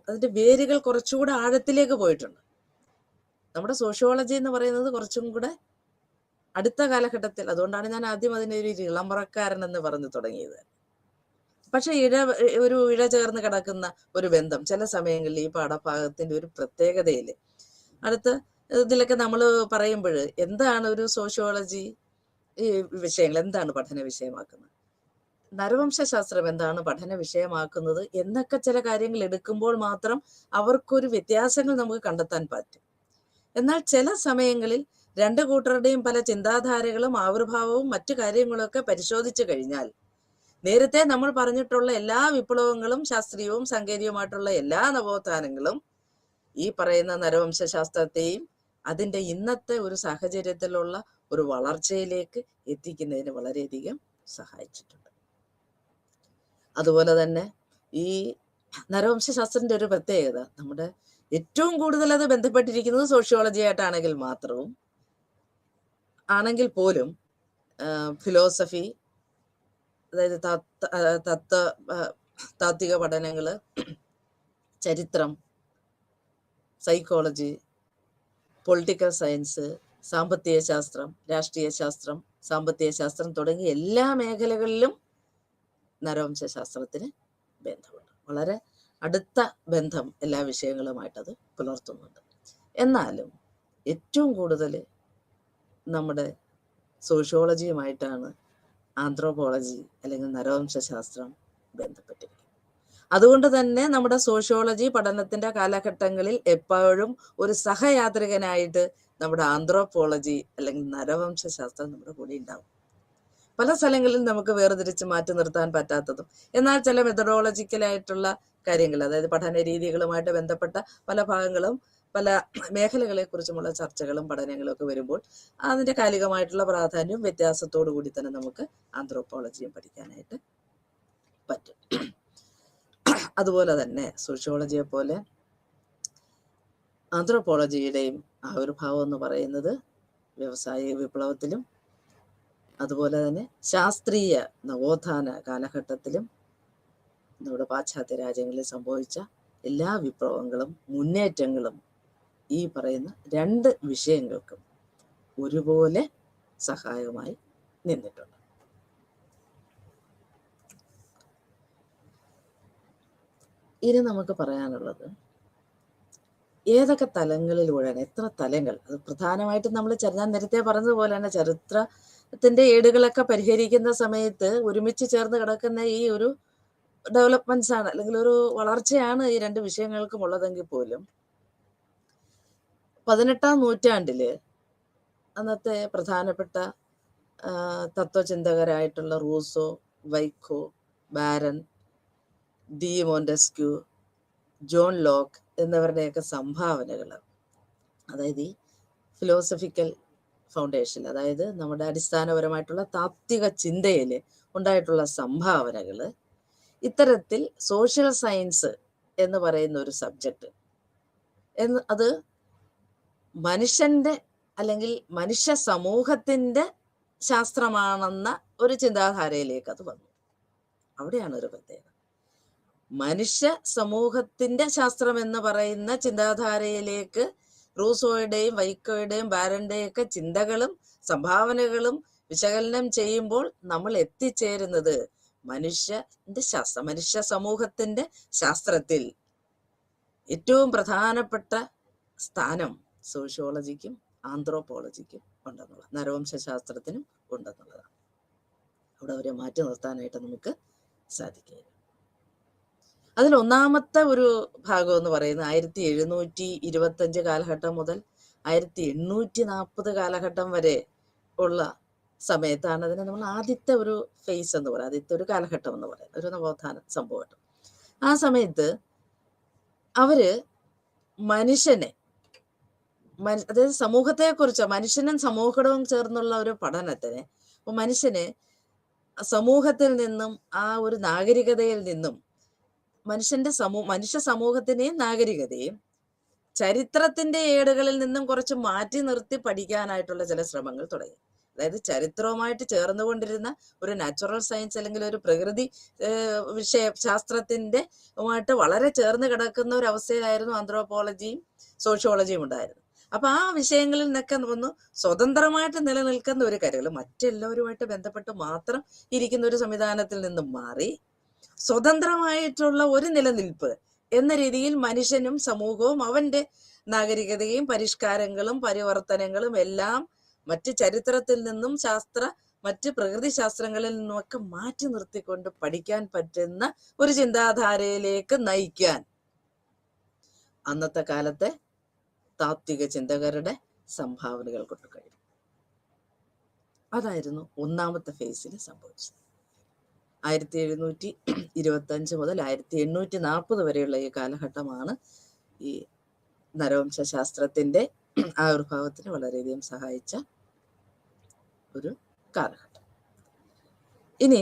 അതിന്റെ വേരുകൾ കുറച്ചുകൂടെ ആഴത്തിലേക്ക് പോയിട്ടുണ്ട്. നമ്മുടെ സോഷ്യോളജി എന്ന് പറയുന്നത് കുറച്ചും കൂടെ അടുത്ത കാലഘട്ടത്തിൽ, അതുകൊണ്ടാണ് ഞാൻ ആദ്യം അതിനെ ഒരു ഇളമ്പറക്കാരൻ എന്ന് പറഞ്ഞു തുടങ്ങിയത്. പക്ഷെ ഇഴ ചേർന്ന് കിടക്കുന്ന ഒരു ബന്ധം ചില സമയങ്ങളിൽ ഈ പാഠഭാഗത്തിന്റെ ഒരു പ്രത്യേകതയില് അടുത്ത ഇതിലൊക്കെ നമ്മൾ പറയുമ്പോൾ എന്താണ് ഒരു സോഷ്യോളജി ഈ വിഷയങ്ങൾ എന്താണ് പഠന വിഷയമാക്കുന്നത്, നരവംശാസ്ത്രം എന്താണ് പഠന വിഷയമാക്കുന്നത് എന്നൊക്കെ ചില കാര്യങ്ങൾ എടുക്കുമ്പോൾ മാത്രം അവർക്കൊരു വ്യത്യാസങ്ങൾ നമുക്ക് കണ്ടെത്താൻ പറ്റും. എന്നാൽ ചില സമയങ്ങളിൽ രണ്ടു കൂട്ടരുടെയും പല ചിന്താധാരകളും ആവിർഭാവവും മറ്റു കാര്യങ്ങളൊക്കെ പരിശോധിച്ചു കഴിഞ്ഞാൽ നേരത്തെ നമ്മൾ പറഞ്ഞിട്ടുള്ള എല്ലാ വിപ്ലവങ്ങളും ശാസ്ത്രീയവും സാങ്കേതികവുമായിട്ടുള്ള എല്ലാ നവോത്ഥാനങ്ങളും ഈ പറയുന്ന നരവംശാസ്ത്രത്തെയും അതിൻ്റെ ഇന്നത്തെ ഒരു സാഹചര്യത്തിലുള്ള ഒരു വളർച്ചയിലേക്ക് എത്തിക്കുന്നതിന് വളരെയധികം സഹായിച്ചിട്ടുണ്ട്. അതുപോലെ തന്നെ ഈ നരവംശാസ്ത്രത്തിന്റെ ഒരു പ്രത്യേകത, നമ്മുടെ ഏറ്റവും കൂടുതൽ അത് ബന്ധപ്പെട്ടിരിക്കുന്നത് സോഷ്യോളജി ആണെങ്കിൽ പോലും ഫിലോസഫി, അതായത് താത്വിക പഠനങ്ങള്, ചരിത്രം, സൈക്കോളജി, പൊളിറ്റിക്കൽ സയൻസ്, സാമ്പത്തിക ശാസ്ത്രം, രാഷ്ട്രീയ ശാസ്ത്രം, സാമ്പത്തിക ശാസ്ത്രം തുടങ്ങിയ എല്ലാ മേഖലകളിലും നരവംശാസ്ത്രത്തിന് ബന്ധമുണ്ട്. വളരെ അടുത്ത ബന്ധം എല്ലാ വിഷയങ്ങളുമായിട്ടത് പുലർത്തുന്നുണ്ട്. എന്നാലും ഏറ്റവും കൂടുതൽ നമ്മുടെ സോഷ്യോളജിയുമായിട്ടാണ് ആന്ത്രോപോളജി അല്ലെങ്കിൽ നരവംശാസ്ത്രം ബന്ധപ്പെട്ടിരിക്കുന്നത്. അതുകൊണ്ട് തന്നെ നമ്മുടെ സോഷ്യോളജി പഠനത്തിന്റെ കാലഘട്ടങ്ങളിൽ എപ്പോഴും ഒരു സഹയാത്രികനായിട്ട് നമ്മുടെ ആന്ത്രോപോളജി അല്ലെങ്കിൽ നരവംശാസ്ത്രം നമ്മുടെ കൂടെ ഉണ്ടാവും. പല സ്ഥലങ്ങളിൽ നമുക്ക് വേർതിരിച്ച് മാറ്റി നിർത്താൻ പറ്റാത്തതും എന്നാൽ ചില മെത്തഡോളജിക്കലായിട്ടുള്ള കാര്യങ്ങൾ, അതായത് പഠന രീതികളുമായിട്ട് ബന്ധപ്പെട്ട പല ഭാഗങ്ങളും പല മേഖലകളെ കുറിച്ചുമുള്ള ചർച്ചകളും പഠനങ്ങളും ഒക്കെ വരുമ്പോൾ അതിന്റെ കാലികമായിട്ടുള്ള പ്രാധാന്യവും വ്യത്യാസത്തോടു കൂടി തന്നെ നമുക്ക് ആന്ത്രോപോളജിയും പഠിക്കാനായിട്ട് പറ്റും. അതുപോലെ തന്നെ സോഷ്യോളജിയെ പോലെ ആന്ത്രോപോളജിയുടെയും ആവിർഭാവം എന്ന് പറയുന്നത് വ്യവസായിക വിപ്ലവത്തിലും അതുപോലെ തന്നെ ശാസ്ത്രീയ നവോത്ഥാന കാലഘട്ടത്തിലും നമ്മുടെ പാശ്ചാത്യ രാജ്യങ്ങളിൽ സംഭവിച്ച എല്ലാ വിപ്ലവങ്ങളും മുന്നേറ്റങ്ങളും ഈ പറയുന്ന രണ്ട് വിഷയങ്ങൾക്കും ഒരുപോലെ സഹായകമായി നിന്നിട്ടുണ്ട്. ഇനി നമുക്ക് പറയാനുള്ളത് ഏതൊക്കെ തലങ്ങളിലൂടെയാണ്, എത്ര തലങ്ങൾ, അത് പ്രധാനമായിട്ടും നമ്മൾ ഞാൻ നേരത്തെ പറഞ്ഞതുപോലെ തന്നെ ചരിത്രത്തിന്റെ ഏടുകളൊക്കെ പരിഹരിക്കുന്ന സമയത്ത് ഒരുമിച്ച് ചേർന്ന് കിടക്കുന്ന ഈ ഒരു ഡെവലപ്മെന്റ്സ് ആണ് അല്ലെങ്കിൽ ഒരു വളർച്ചയാണ് ഈ രണ്ട് വിഷയങ്ങൾക്കും ഉള്ളതെങ്കിൽ പോലും 18ാം നൂറ്റാണ്ടില് അന്നത്തെ പ്രധാനപ്പെട്ട തത്വചിന്തകരായിട്ടുള്ള Rousseau, Vaiko, barren, D മോണ്ടെസ്ക്യൂ, John Locke എന്നിവരുടെയൊക്കെ സംഭാവനകൾ, അതായത് ഈ ഫിലോസഫിക്കൽ ഫൗണ്ടേഷൻ, അതായത് നമ്മുടെ അടിസ്ഥാനപരമായിട്ടുള്ള താത്വിക ചിന്തയിൽ ഉണ്ടായിട്ടുള്ള സംഭാവനകൾ ഇത്തരത്തിൽ സോഷ്യൽ സയൻസ് എന്ന് പറയുന്ന ഒരു സബ്ജക്റ്റ് അത് മനുഷ്യന്റെ അല്ലെങ്കിൽ മനുഷ്യ സമൂഹത്തിന്റെ ശാസ്ത്രമാണെന്ന ഒരു ചിന്താധാരയിലേക്ക് അത് വന്നു. അവിടെയാണ് ഒരു പ്രത്യേകത. മനുഷ്യ സമൂഹത്തിന്റെ ശാസ്ത്രം എന്ന് പറയുന്ന ചിന്താധാരയിലേക്ക് റൂസോയുടെയും വൈക്കോയുടെയും ബാരന്റെയും ഒക്കെ ചിന്തകളും സംഭാവനകളും വിശകലനം ചെയ്യുമ്പോൾ നമ്മൾ എത്തിച്ചേരുന്നത് മനുഷ്യ സമൂഹത്തിന്റെ ശാസ്ത്രത്തിൽ ഏറ്റവും പ്രധാനപ്പെട്ട സ്ഥാനം സോഷ്യോളജിക്കും ആന്ത്രോപോളജിക്കും ഉണ്ടെന്നുള്ള, നരവംശാസ്ത്രത്തിനും ഉണ്ടെന്നുള്ളതാണ്. അവിടെ അവരെ മാറ്റി നിർത്താനായിട്ട് നമുക്ക് സാധിക്കില്ല. അതിൽ ഒന്നാമത്തെ ഒരു ഭാഗം എന്ന് പറയുന്നത് 1725 കാലഘട്ടം മുതൽ 1840 കാലഘട്ടം വരെ ഉള്ള സമയത്താണ് അതിനെ നമ്മൾ ആദ്യത്തെ ഒരു ഫേസ് എന്ന് പറയുന്നത്, ആദ്യത്തെ ഒരു കാലഘട്ടം എന്ന് പറയുന്നത്, ഒരു നവോത്ഥാന സംഭവം. ആ സമയത്ത് അവര് മനുഷ്യനെ, അതായത് സമൂഹത്തെക്കുറിച്ച്, മനുഷ്യനും സമൂഹവും ചേർന്നുള്ള ഒരു പഠനത്തിന്, അപ്പൊ മനുഷ്യനെ സമൂഹത്തിൽ നിന്നും ആ ഒരു നാഗരികതയിൽ നിന്നും മനുഷ്യ സമൂഹത്തിനെയും നാഗരികതയും ചരിത്രത്തിന്റെ ഏടുകളിൽ നിന്നും കുറച്ച് മാറ്റി നിർത്തി പഠിക്കാനായിട്ടുള്ള ചില ശ്രമങ്ങൾ തുടങ്ങി. അതായത് ചരിത്രവുമായിട്ട് ചേർന്നുകൊണ്ടിരുന്ന ഒരു നാച്ചുറൽ സയൻസ് അല്ലെങ്കിൽ ഒരു പ്രകൃതി ശാസ്ത്രത്തിന്റെ ുമായിട്ട് വളരെ ചേർന്ന് കിടക്കുന്ന ഒരു അവസ്ഥയിലായിരുന്നു ആന്ത്രോപോളജിയും സോഷ്യോളജിയും ഉണ്ടായിരുന്നു. അപ്പൊ ആ വിഷയങ്ങളിൽ നിന്നൊക്കെ ഒന്ന് സ്വതന്ത്രമായിട്ട് നിലനിൽക്കുന്ന ഒരു കാര്യങ്ങൾ, മറ്റെല്ലാവരുമായിട്ട് ബന്ധപ്പെട്ട് മാത്രം ഇരിക്കുന്ന ഒരു സംവിധാനത്തിൽ നിന്നും മാറി സ്വതന്ത്രമായിട്ടുള്ള ഒരു നിലനിൽപ്പ് എന്ന രീതിയിൽ മനുഷ്യനും സമൂഹവും അവന്റെ നാഗരികതയും പരിഷ്കാരങ്ങളും പരിവർത്തനങ്ങളും എല്ലാം മറ്റ് ചരിത്രത്തിൽ നിന്നും മറ്റ് പ്രകൃതി ശാസ്ത്രങ്ങളിൽ നിന്നുമൊക്കെ മാറ്റി നിർത്തിക്കൊണ്ട് പഠിക്കാൻ പറ്റുന്ന ഒരു ചിന്താധാരയിലേക്ക് നയിക്കാൻ അന്നത്തെ കാലത്തെ താത്വിക ചിന്തകരുടെ സംഭാവനകൾ കൊണ്ട് കഴിയും. അതായിരുന്നു ഒന്നാമത്തെ ഫേസിൽ സംഭവിച്ചത്. 1725 മുതൽ 1840 വരെയുള്ള ഈ കാലഘട്ടമാണ് ഈ നരവംശാസ്ത്രത്തിന്റെ ആവിർഭാവത്തിന് വളരെയധികം സഹായിച്ച ഒരു കാലഘട്ടം. ഇനി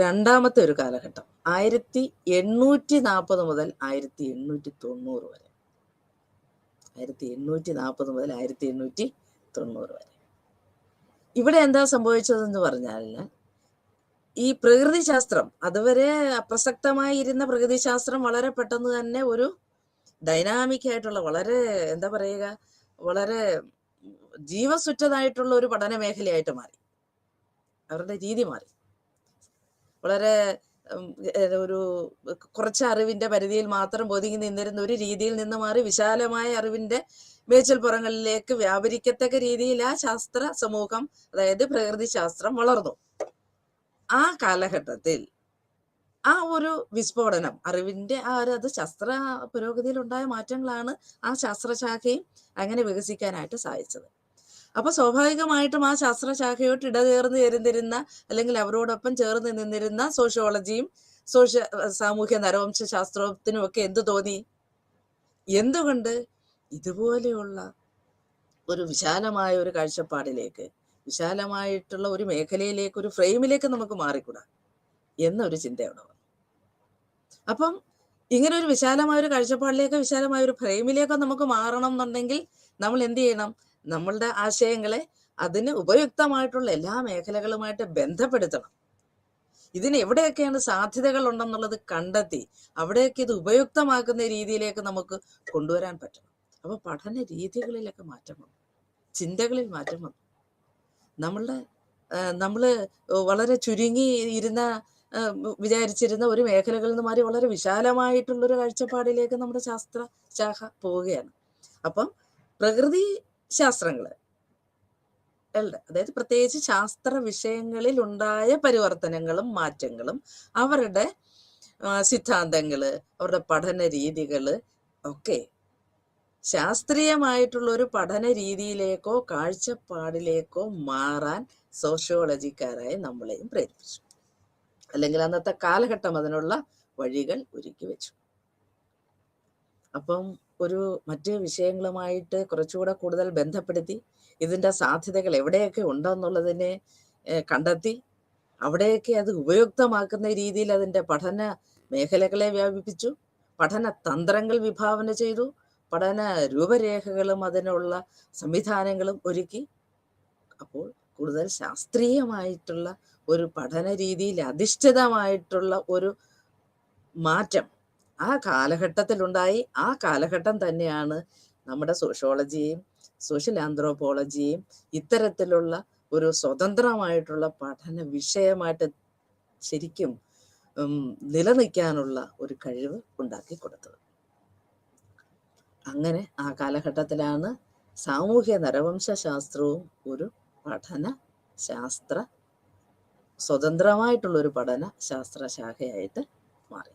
രണ്ടാമത്തെ ഒരു കാലഘട്ടം 1840 മുതൽ 1890 വരെ. 1840 മുതൽ 1890 വരെ. ഇവിടെ എന്താ സംഭവിച്ചതെന്ന് പറഞ്ഞാൽ, ഈ പ്രകൃതി ശാസ്ത്രം, അതുവരെ അപ്രസക്തമായി ഇരുന്ന പ്രകൃതി ശാസ്ത്രം വളരെ പെട്ടെന്ന് തന്നെ ഒരു ഡൈനാമിക് ആയിട്ടുള്ള, വളരെ എന്താ പറയുക, വളരെ ജീവസുറ്റതായിട്ടുള്ള ഒരു പഠന മേഖലയായിട്ട് മാറി. അവരുടെ രീതി മാറി. വളരെ ഒരു കുറച്ച് അറിവിന്റെ പരിധിയിൽ മാത്രം ഒതുങ്ങി നിന്നിരുന്ന ഒരു രീതിയിൽ നിന്ന് മാറി വിശാലമായ അറിവിന്റെ മേച്ചിൽപ്പുറങ്ങളിലേക്ക് വ്യാപരിക്കത്തക്ക രീതിയിൽ ആ ശാസ്ത്ര സമൂഹം, അതായത് പ്രകൃതി ശാസ്ത്രം വളർന്നു. ആ കാലഘട്ടത്തിൽ ആ ഒരു വിസ്ഫോടനം അറിവിന്റെ അത് ശാസ്ത്ര പുരോഗതിയിൽ ഉണ്ടായ മാറ്റങ്ങളാണ് ആ ശാസ്ത്രശാഖയും അങ്ങനെ വികസിക്കാനായിട്ട് സാധിച്ചത്. അപ്പൊ സ്വാഭാവികമായിട്ടും ആ ശാസ്ത്രശാഖയോട്ട് ഇടചേർന്ന് ചേർന്നിരുന്ന അല്ലെങ്കിൽ അവരോടൊപ്പം ചേർന്ന് നിന്നിരുന്ന സോഷ്യോളജിയും സാമൂഹ്യ നരവംശ ശാസ്ത്രത്തിനും ഒക്കെ എന്ത് തോന്നി? എന്തുകൊണ്ട് ഇതുപോലെയുള്ള ഒരു വിശാലമായ ഒരു കാഴ്ചപ്പാടിലേക്ക്, വിശാലമായിട്ടുള്ള ഒരു മേഖലയിലേക്ക്, ഒരു ഫ്രെയിമിലേക്ക് നമുക്ക് മാറിക്കൂടാ എന്നൊരു ചിന്തയോടെ വന്നു. അപ്പം ഇങ്ങനെ ഒരു വിശാലമായ ഒരു കാഴ്ചപ്പാടിലേക്ക്, വിശാലമായ ഒരു ഫ്രെയിമിലേക്ക് നമുക്ക് മാറണം എന്നുണ്ടെങ്കിൽ നമ്മൾ എന്ത് ചെയ്യണം? നമ്മളുടെ ആശയങ്ങളെ അതിന് ഉപയുക്തമായിട്ടുള്ള എല്ലാ മേഖലകളുമായിട്ട് ബന്ധപ്പെടുത്തണം. ഇതിന് എവിടെയൊക്കെയാണ് സാധ്യതകൾ ഉണ്ടെന്നുള്ളത് കണ്ടെത്തി അവിടെയൊക്കെ ഇത് ഉപയുക്തമാക്കുന്ന രീതിയിലേക്ക് നമുക്ക് കൊണ്ടുവരാൻ പറ്റണം. അപ്പൊ പഠന രീതികളിലൊക്കെ മാറ്റം വന്നു, ചിന്തകളിൽ മാറ്റം വന്നു. നമ്മള് വളരെ ചുരുങ്ങി ഇരുന്ന വിചാരിച്ചിരുന്ന ഒരു മേഖലകളിൽ നിന്ന് മാറി വളരെ വിശാലമായിട്ടുള്ളൊരു കാഴ്ചപ്പാടിലേക്ക് നമ്മുടെ ശാസ്ത്ര ശാഖ പോവുകയാണ്. അപ്പം പ്രകൃതി ശാസ്ത്രങ്ങള് അതായത് പ്രത്യേകിച്ച് ശാസ്ത്ര വിഷയങ്ങളിൽ ഉണ്ടായ പരിവർത്തനങ്ങളും മാറ്റങ്ങളും അവരുടെ സിദ്ധാന്തങ്ങള്, അവരുടെ പഠന രീതികള് ഒക്കെ ശാസ്ത്രീയമായിട്ടുള്ള ഒരു പഠന രീതിയിലേക്കോ കാഴ്ചപ്പാടിലേക്കോ മാറാൻ സോഷ്യോളജിക്കാരായ നമ്മളെയും പ്രേരിപ്പിച്ചു. അല്ലെങ്കിൽ അന്നത്തെ കാലഘട്ടം അതിനുള്ള വഴികൾ ഒരുക്കി വെച്ചു. അപ്പം ഒരു മറ്റ് വിഷയങ്ങളുമായിട്ട് കുറച്ചുകൂടെ കൂടുതൽ ബന്ധപ്പെടുത്തി ഇതിൻ്റെ സാധ്യതകൾ എവിടെയൊക്കെ ഉണ്ടെന്നുള്ളതിനെ കണ്ടെത്തി അവിടെയൊക്കെ അത് ഉപയുക്തമാക്കുന്ന രീതിയിൽ അതിൻ്റെ പഠന മേഖലകളെ വ്യാപിപ്പിച്ചു, പഠന തന്ത്രങ്ങൾ വിഭാവന ചെയ്തു, പഠന രൂപരേഖകളും അതിനുള്ള സംവിധാനങ്ങളും ഒരുക്കി. അപ്പോൾ കൂടുതൽ ശാസ്ത്രീയമായിട്ടുള്ള ഒരു പഠന രീതിയിൽ അധിഷ്ഠിതമായിട്ടുള്ള ഒരു മാറ്റം ആ കാലഘട്ടത്തിലുണ്ടായി. ആ കാലഘട്ടം തന്നെയാണ് നമ്മുടെ സോഷ്യോളജിയെയും സോഷ്യൽ ആന്ത്രോപോളജിയെയും ഇത്തരത്തിലുള്ള ഒരു സ്വതന്ത്രമായിട്ടുള്ള പഠന വിഷയമായിട്ട് ശരിക്കും നിലനിൽക്കാനുള്ള ഒരു കഴിവ് ഉണ്ടാക്കി കൊടുത്തത്. അങ്ങനെ ആ കാലഘട്ടത്തിലാണ് സാമൂഹ്യ നരവംശ ശാസ്ത്രവും ഒരു പഠന ശാസ്ത്ര സ്വതന്ത്രമായിട്ടുള്ളൊരു പഠന ശാസ്ത്ര ശാഖയായിട്ട് മാറി.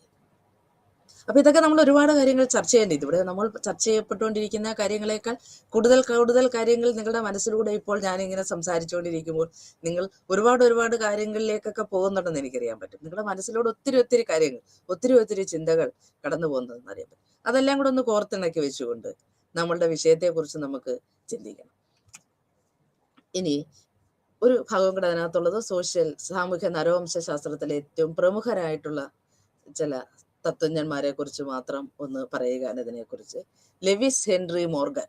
അപ്പൊ ഇതൊക്കെ നമ്മൾ ഒരുപാട് കാര്യങ്ങൾ ചർച്ച ചെയ്യേണ്ടത്. ഇവിടെ നമ്മൾ ചർച്ച ചെയ്യപ്പെട്ടുകൊണ്ടിരിക്കുന്ന കാര്യങ്ങളെക്കാൾ കൂടുതൽ കാര്യങ്ങൾ നിങ്ങളുടെ മനസ്സിലൂടെ ഇപ്പോൾ ഞാനിങ്ങനെ സംസാരിച്ചുകൊണ്ടിരിക്കുമ്പോൾ നിങ്ങൾ ഒരുപാട് കാര്യങ്ങളിലേക്കൊക്കെ പോകുന്നുണ്ടെന്ന് എനിക്കറിയാൻ പറ്റും. നിങ്ങളുടെ മനസ്സിലൂടെ ഒത്തിരി കാര്യങ്ങൾ, ഒത്തിരി ചിന്തകൾ കടന്നു പോകുന്നതെന്ന് അറിയാൻ പറ്റും. അതെല്ലാം കൂടെ ഒന്ന് കോർത്തിണക്കി വെച്ചുകൊണ്ട് നമ്മളുടെ വിഷയത്തെക്കുറിച്ച് നമുക്ക് ചിന്തിക്കണം. ഇനി ഒരു ഭാഗം കൂടെ അതിനകത്തുള്ളത് സാമൂഹ്യ നരവംശ ശാസ്ത്രത്തിലെ ഏറ്റവും പ്രമുഖരായിട്ടുള്ള ചില തത്വജ്ഞന്മാരെ കുറിച്ച് മാത്രം ഒന്ന് പറയുകയാണ്. ഇതിനെക്കുറിച്ച് ലെവിസ് ഹെൻറി മോർഗൻ,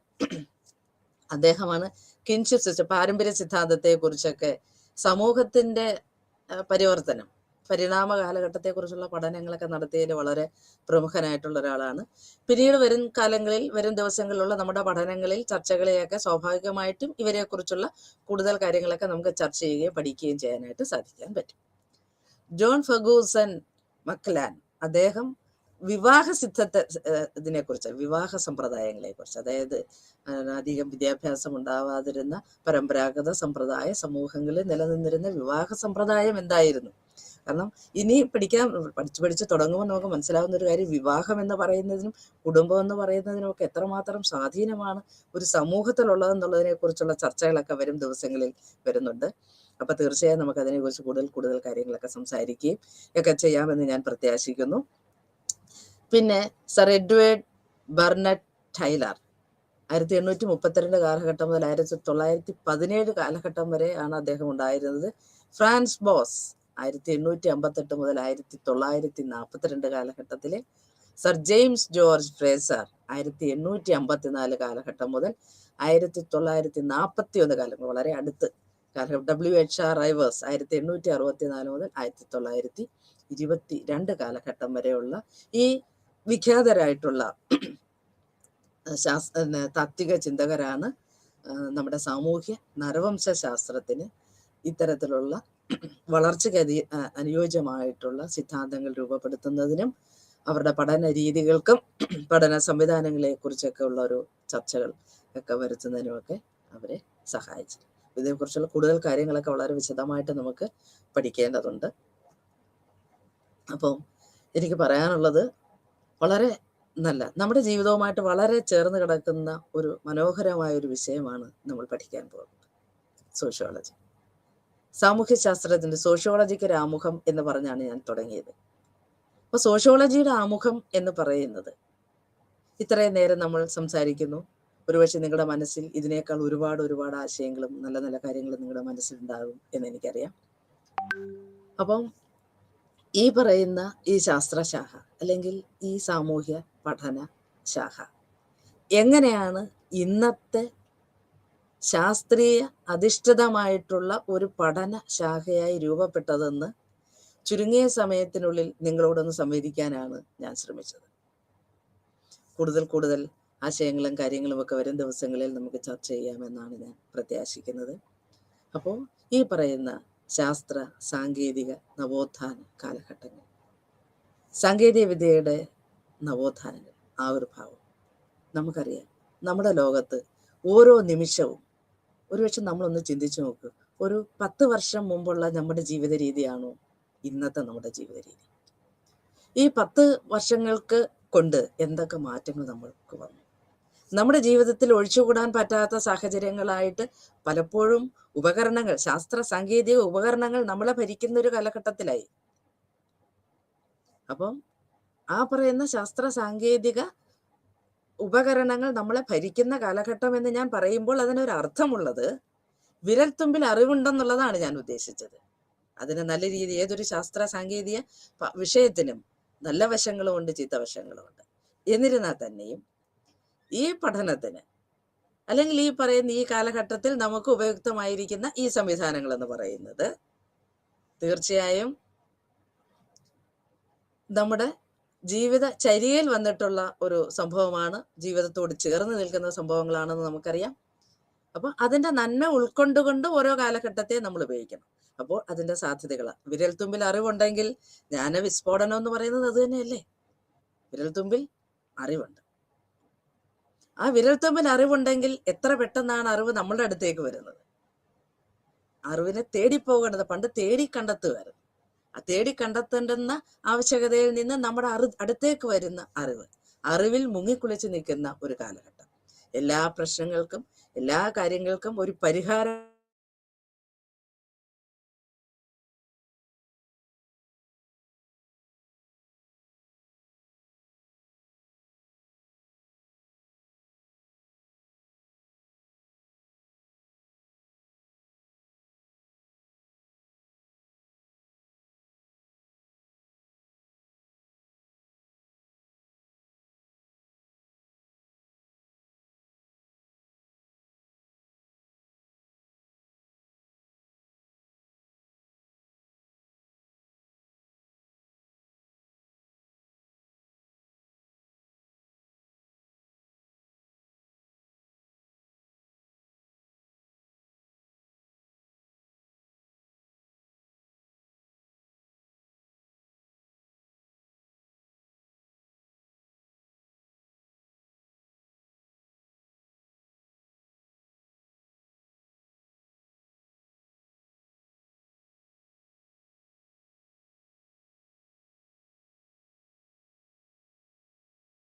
അദ്ദേഹമാണ് കിൻഷിപ്പ് സിസ്റ്റം, പാരമ്പര്യ സിദ്ധാന്തത്തെ കുറിച്ചൊക്കെ സമൂഹത്തിന്റെ പരിവർത്തനം, പരിണാമ കാലഘട്ടത്തെ കുറിച്ചുള്ള പഠനങ്ങളൊക്കെ നടത്തിയതിൽ വളരെ പ്രമുഖനായിട്ടുള്ള ഒരാളാണ്. പിന്നീട് വരും ദിവസങ്ങളിലുള്ള നമ്മുടെ പഠനങ്ങളിൽ ചർച്ചകളെയൊക്കെ സ്വാഭാവികമായിട്ടും ഇവരെ കുറിച്ചുള്ള കൂടുതൽ കാര്യങ്ങളൊക്കെ നമുക്ക് ചർച്ച ചെയ്യുകയും പഠിക്കുകയും ചെയ്യാനായിട്ട് സാധിക്കാൻ പറ്റും. ജോൺ ഫെർഗൂസൺ മക്ലാൻ, അദ്ദേഹം വിവാഹ ഇതിനെക്കുറിച്ച്, വിവാഹ സമ്പ്രദായങ്ങളെ കുറിച്ച്, അതായത് അധികം വിദ്യാഭ്യാസം ഉണ്ടാവാതിരുന്ന പരമ്പരാഗത സമ്പ്രദായ സമൂഹങ്ങളിൽ നിലനിന്നിരുന്ന വിവാഹ സമ്പ്രദായം എന്തായിരുന്നു. കാരണം ഇനി പഠിച്ചു തുടങ്ങുമ്പോൾ നമുക്ക് മനസ്സിലാവുന്ന ഒരു കാര്യം, വിവാഹം എന്ന് പറയുന്നതിനും കുടുംബം എന്ന് പറയുന്നതിനും ഒക്കെ എത്രമാത്രം സ്വാധീനമാണ് ഒരു സമൂഹത്തിലുള്ളതെന്നുള്ളതിനെ കുറിച്ചുള്ള ചർച്ചകളൊക്കെ വരും ദിവസങ്ങളിൽ വരുന്നുണ്ട്. അപ്പൊ തീർച്ചയായും നമുക്ക് അതിനെക്കുറിച്ച് കൂടുതൽ കാര്യങ്ങളൊക്കെ സംസാരിക്കുകയും ഒക്കെ ചെയ്യാമെന്ന് ഞാൻ പ്രത്യാശിക്കുന്നു. പിന്നെ സർ എഡ്വേർഡ് ബർണറ്റ് ടൈലർ 1832 കാലഘട്ടം മുതൽ 1917 കാലഘട്ടം വരെ ആണ് അദ്ദേഹം ഉണ്ടായിരുന്നത്. ഫ്രാൻസ് ബോസ് 1858 മുതൽ 1942 കാലഘട്ടത്തിലെ, സർ ജെയിംസ് ജോർജ് ഫ്രേസർ 1854 കാലഘട്ടം മുതൽ 1941 കാലം, വളരെ അടുത്ത് കാലഘട്ടം. WHR റൈവേഴ്സ് 1864 മുതൽ 1922 കാലഘട്ടം വരെയുള്ള ഈ വിഖ്യാതരായിട്ടുള്ള താത്വിക ചിന്തകരാണ് നമ്മുടെ സാമൂഹ്യ നരവംശ ശാസ്ത്രത്തിന് ഇത്തരത്തിലുള്ള വളർച്ചയ്ക്ക് അനുയോജ്യമായിട്ടുള്ള സിദ്ധാന്തങ്ങൾ രൂപപ്പെടുത്തുന്നതിനും അവരുടെ പഠന രീതികൾക്കും പഠന സംവിധാനങ്ങളെ കുറിച്ചൊക്കെ ഉള്ള ഒരു ചർച്ചകൾ ഒക്കെ വരുത്തുന്നതിനുമൊക്കെ അവരെ സഹായിച്ചു. ഇതേക്കുറിച്ചുള്ള കൂടുതൽ കാര്യങ്ങളൊക്കെ വളരെ വിശദമായിട്ട് നമുക്ക് പഠിക്കേണ്ടതുണ്ട്. അപ്പം എനിക്ക് പറയാനുള്ളത് വളരെ നല്ല നമ്മുടെ ജീവിതവുമായിട്ട് വളരെ ചേർന്ന് കിടക്കുന്ന ഒരു മനോഹരമായ ഒരു വിഷയമാണ് നമ്മൾ പഠിക്കാൻ പോകുന്നത്, സോഷ്യോളജി. സാമൂഹ്യ ശാസ്ത്രത്തിന്റെ സോഷ്യോളജിക്ക് ഒരു ആമുഖം എന്ന് പറഞ്ഞാണ് ഞാൻ തുടങ്ങിയത്. അപ്പൊ സോഷ്യോളജിയുടെ ആമുഖം എന്ന് പറയുന്നത്, ഇത്രയും നേരം നമ്മൾ സംസാരിക്കുന്നു, ഒരുപക്ഷെ നിങ്ങളുടെ മനസ്സിൽ ഇതിനേക്കാൾ ഒരുപാട് ആശയങ്ങളും നല്ല നല്ല കാര്യങ്ങളും നിങ്ങളുടെ മനസ്സിലുണ്ടാകും എന്ന് എനിക്കറിയാം. അപ്പം ഈ പറയുന്ന ഈ ശാസ്ത്രശാഖ അല്ലെങ്കിൽ ഈ സാമൂഹ്യ പഠന ശാഖ എങ്ങനെയാണ് ഇന്നത്തെ ശാസ്ത്രീയ അധിഷ്ഠിതമായിട്ടുള്ള ഒരു പഠന ശാഖയായി രൂപപ്പെട്ടതെന്ന് ചുരുങ്ങിയ സമയത്തിനുള്ളിൽ നിങ്ങളോടൊന്ന് സംവദിക്കാനാണ് ഞാൻ ശ്രമിച്ചത്. കൂടുതൽ ആശയങ്ങളും കാര്യങ്ങളും ഒക്കെ വരും ദിവസങ്ങളിൽ നമുക്ക് ചർച്ച ചെയ്യാമെന്നാണ് ഞാൻ പ്രത്യാശിക്കുന്നത്. അപ്പോൾ ഈ പറയുന്ന ശാസ്ത്ര സാങ്കേതിക നവോത്ഥാന കാലഘട്ടങ്ങൾ, സാങ്കേതിക വിദ്യയുടെ നവോത്ഥാനങ്ങൾ, ആവിർഭാവം, നമുക്കറിയാം നമ്മുടെ ലോകത്ത് ഓരോ നിമിഷവും, ഒരുപക്ഷെ നമ്മളൊന്ന് ചിന്തിച്ചു നോക്ക്, ഒരു 10 വർഷം മുമ്പുള്ള നമ്മുടെ ജീവിത രീതിയാണോ ഇന്നത്തെ നമ്മുടെ ജീവിത രീതി? ഈ 10 വർഷങ്ങൾക്ക് കൊണ്ട് എന്തൊക്കെ മാറ്റങ്ങൾ നമ്മൾക്ക് വന്നു? നമ്മുടെ ജീവിതത്തിൽ ഒഴിച്ചുകൂടാൻ പറ്റാത്ത സാഹചര്യങ്ങളായിട്ട് പലപ്പോഴും ഉപകരണങ്ങൾ, ശാസ്ത്ര സാങ്കേതിക ഉപകരണങ്ങൾ നമ്മളെ ഭരിക്കുന്ന ഒരു കാലഘട്ടത്തിലായി. അപ്പം ആ പറയുന്ന ശാസ്ത്ര സാങ്കേതിക ഉപകരണങ്ങൾ നമ്മളെ ഭരിക്കുന്ന കാലഘട്ടം എന്ന് ഞാൻ പറയുമ്പോൾ അതിനൊരു അർത്ഥമുള്ളത് വിരൽത്തുമ്പിൽ അറിവുണ്ടെന്നുള്ളതാണ് ഞാൻ ഉദ്ദേശിച്ചത്. അതിന് നല്ല രീതി, ഏതൊരു ശാസ്ത്ര സാങ്കേതിക വിഷയത്തിനും നല്ല വശങ്ങളുമുണ്ട്, ചീത്ത വശങ്ങളുമുണ്ട്. എന്നിരുന്നാൽ തന്നെയും ഈ പഠനത്തിന് അല്ലെങ്കിൽ ഈ പറയുന്ന ഈ കാലഘട്ടത്തിൽ നമുക്ക് ഉപയുക്തമായിരിക്കുന്ന ഈ സംവിധാനങ്ങൾ എന്ന് പറയുന്നത് തീർച്ചയായും നമ്മുടെ ജീവിത ചര്യയിൽ വന്നിട്ടുള്ള ഒരു സംഭവമാണ്, ജീവിതത്തോട് ചേർന്ന് നിൽക്കുന്ന സംഭവങ്ങളാണെന്ന് നമുക്കറിയാം. അപ്പോൾ അതിൻ്റെ നന്മ ഉൾക്കൊണ്ടുകൊണ്ട് ഓരോ കാലഘട്ടത്തെ നമ്മൾ ഉപയോഗിക്കണം. അപ്പോൾ അതിൻ്റെ സാധ്യതകളാണ്. വിരൽത്തുമ്പിൽ അറിവുണ്ടെങ്കിൽ ജ്ഞാനവിസ്ഫോടനം എന്ന് പറയുന്നത് അത് തന്നെയല്ലേ? വിരൽത്തുമ്പിൽ അറിവുണ്ട്. ആ വിരൽത്തുമ്പിൽ അറിവുണ്ടെങ്കിൽ എത്ര പെട്ടെന്നാണ് അറിവ് നമ്മളുടെ അടുത്തേക്ക് വരുന്നത്. അറിവിനെ തേടിപ്പോകേണ്ടത് പണ്ട് തേടി കണ്ടെത്തുമായിരുന്നു. ആ തേടി കണ്ടെത്തേണ്ടുന്ന ആവശ്യകതയിൽ നിന്ന് നമ്മുടെ അടുത്തേക്ക് വരുന്ന അറിവിൽ മുങ്ങിക്കുളിച്ച് നിൽക്കുന്ന ഒരു കാലഘട്ടം. എല്ലാ പ്രശ്നങ്ങൾക്കും എല്ലാ കാര്യങ്ങൾക്കും ഒരു പരിഹാരം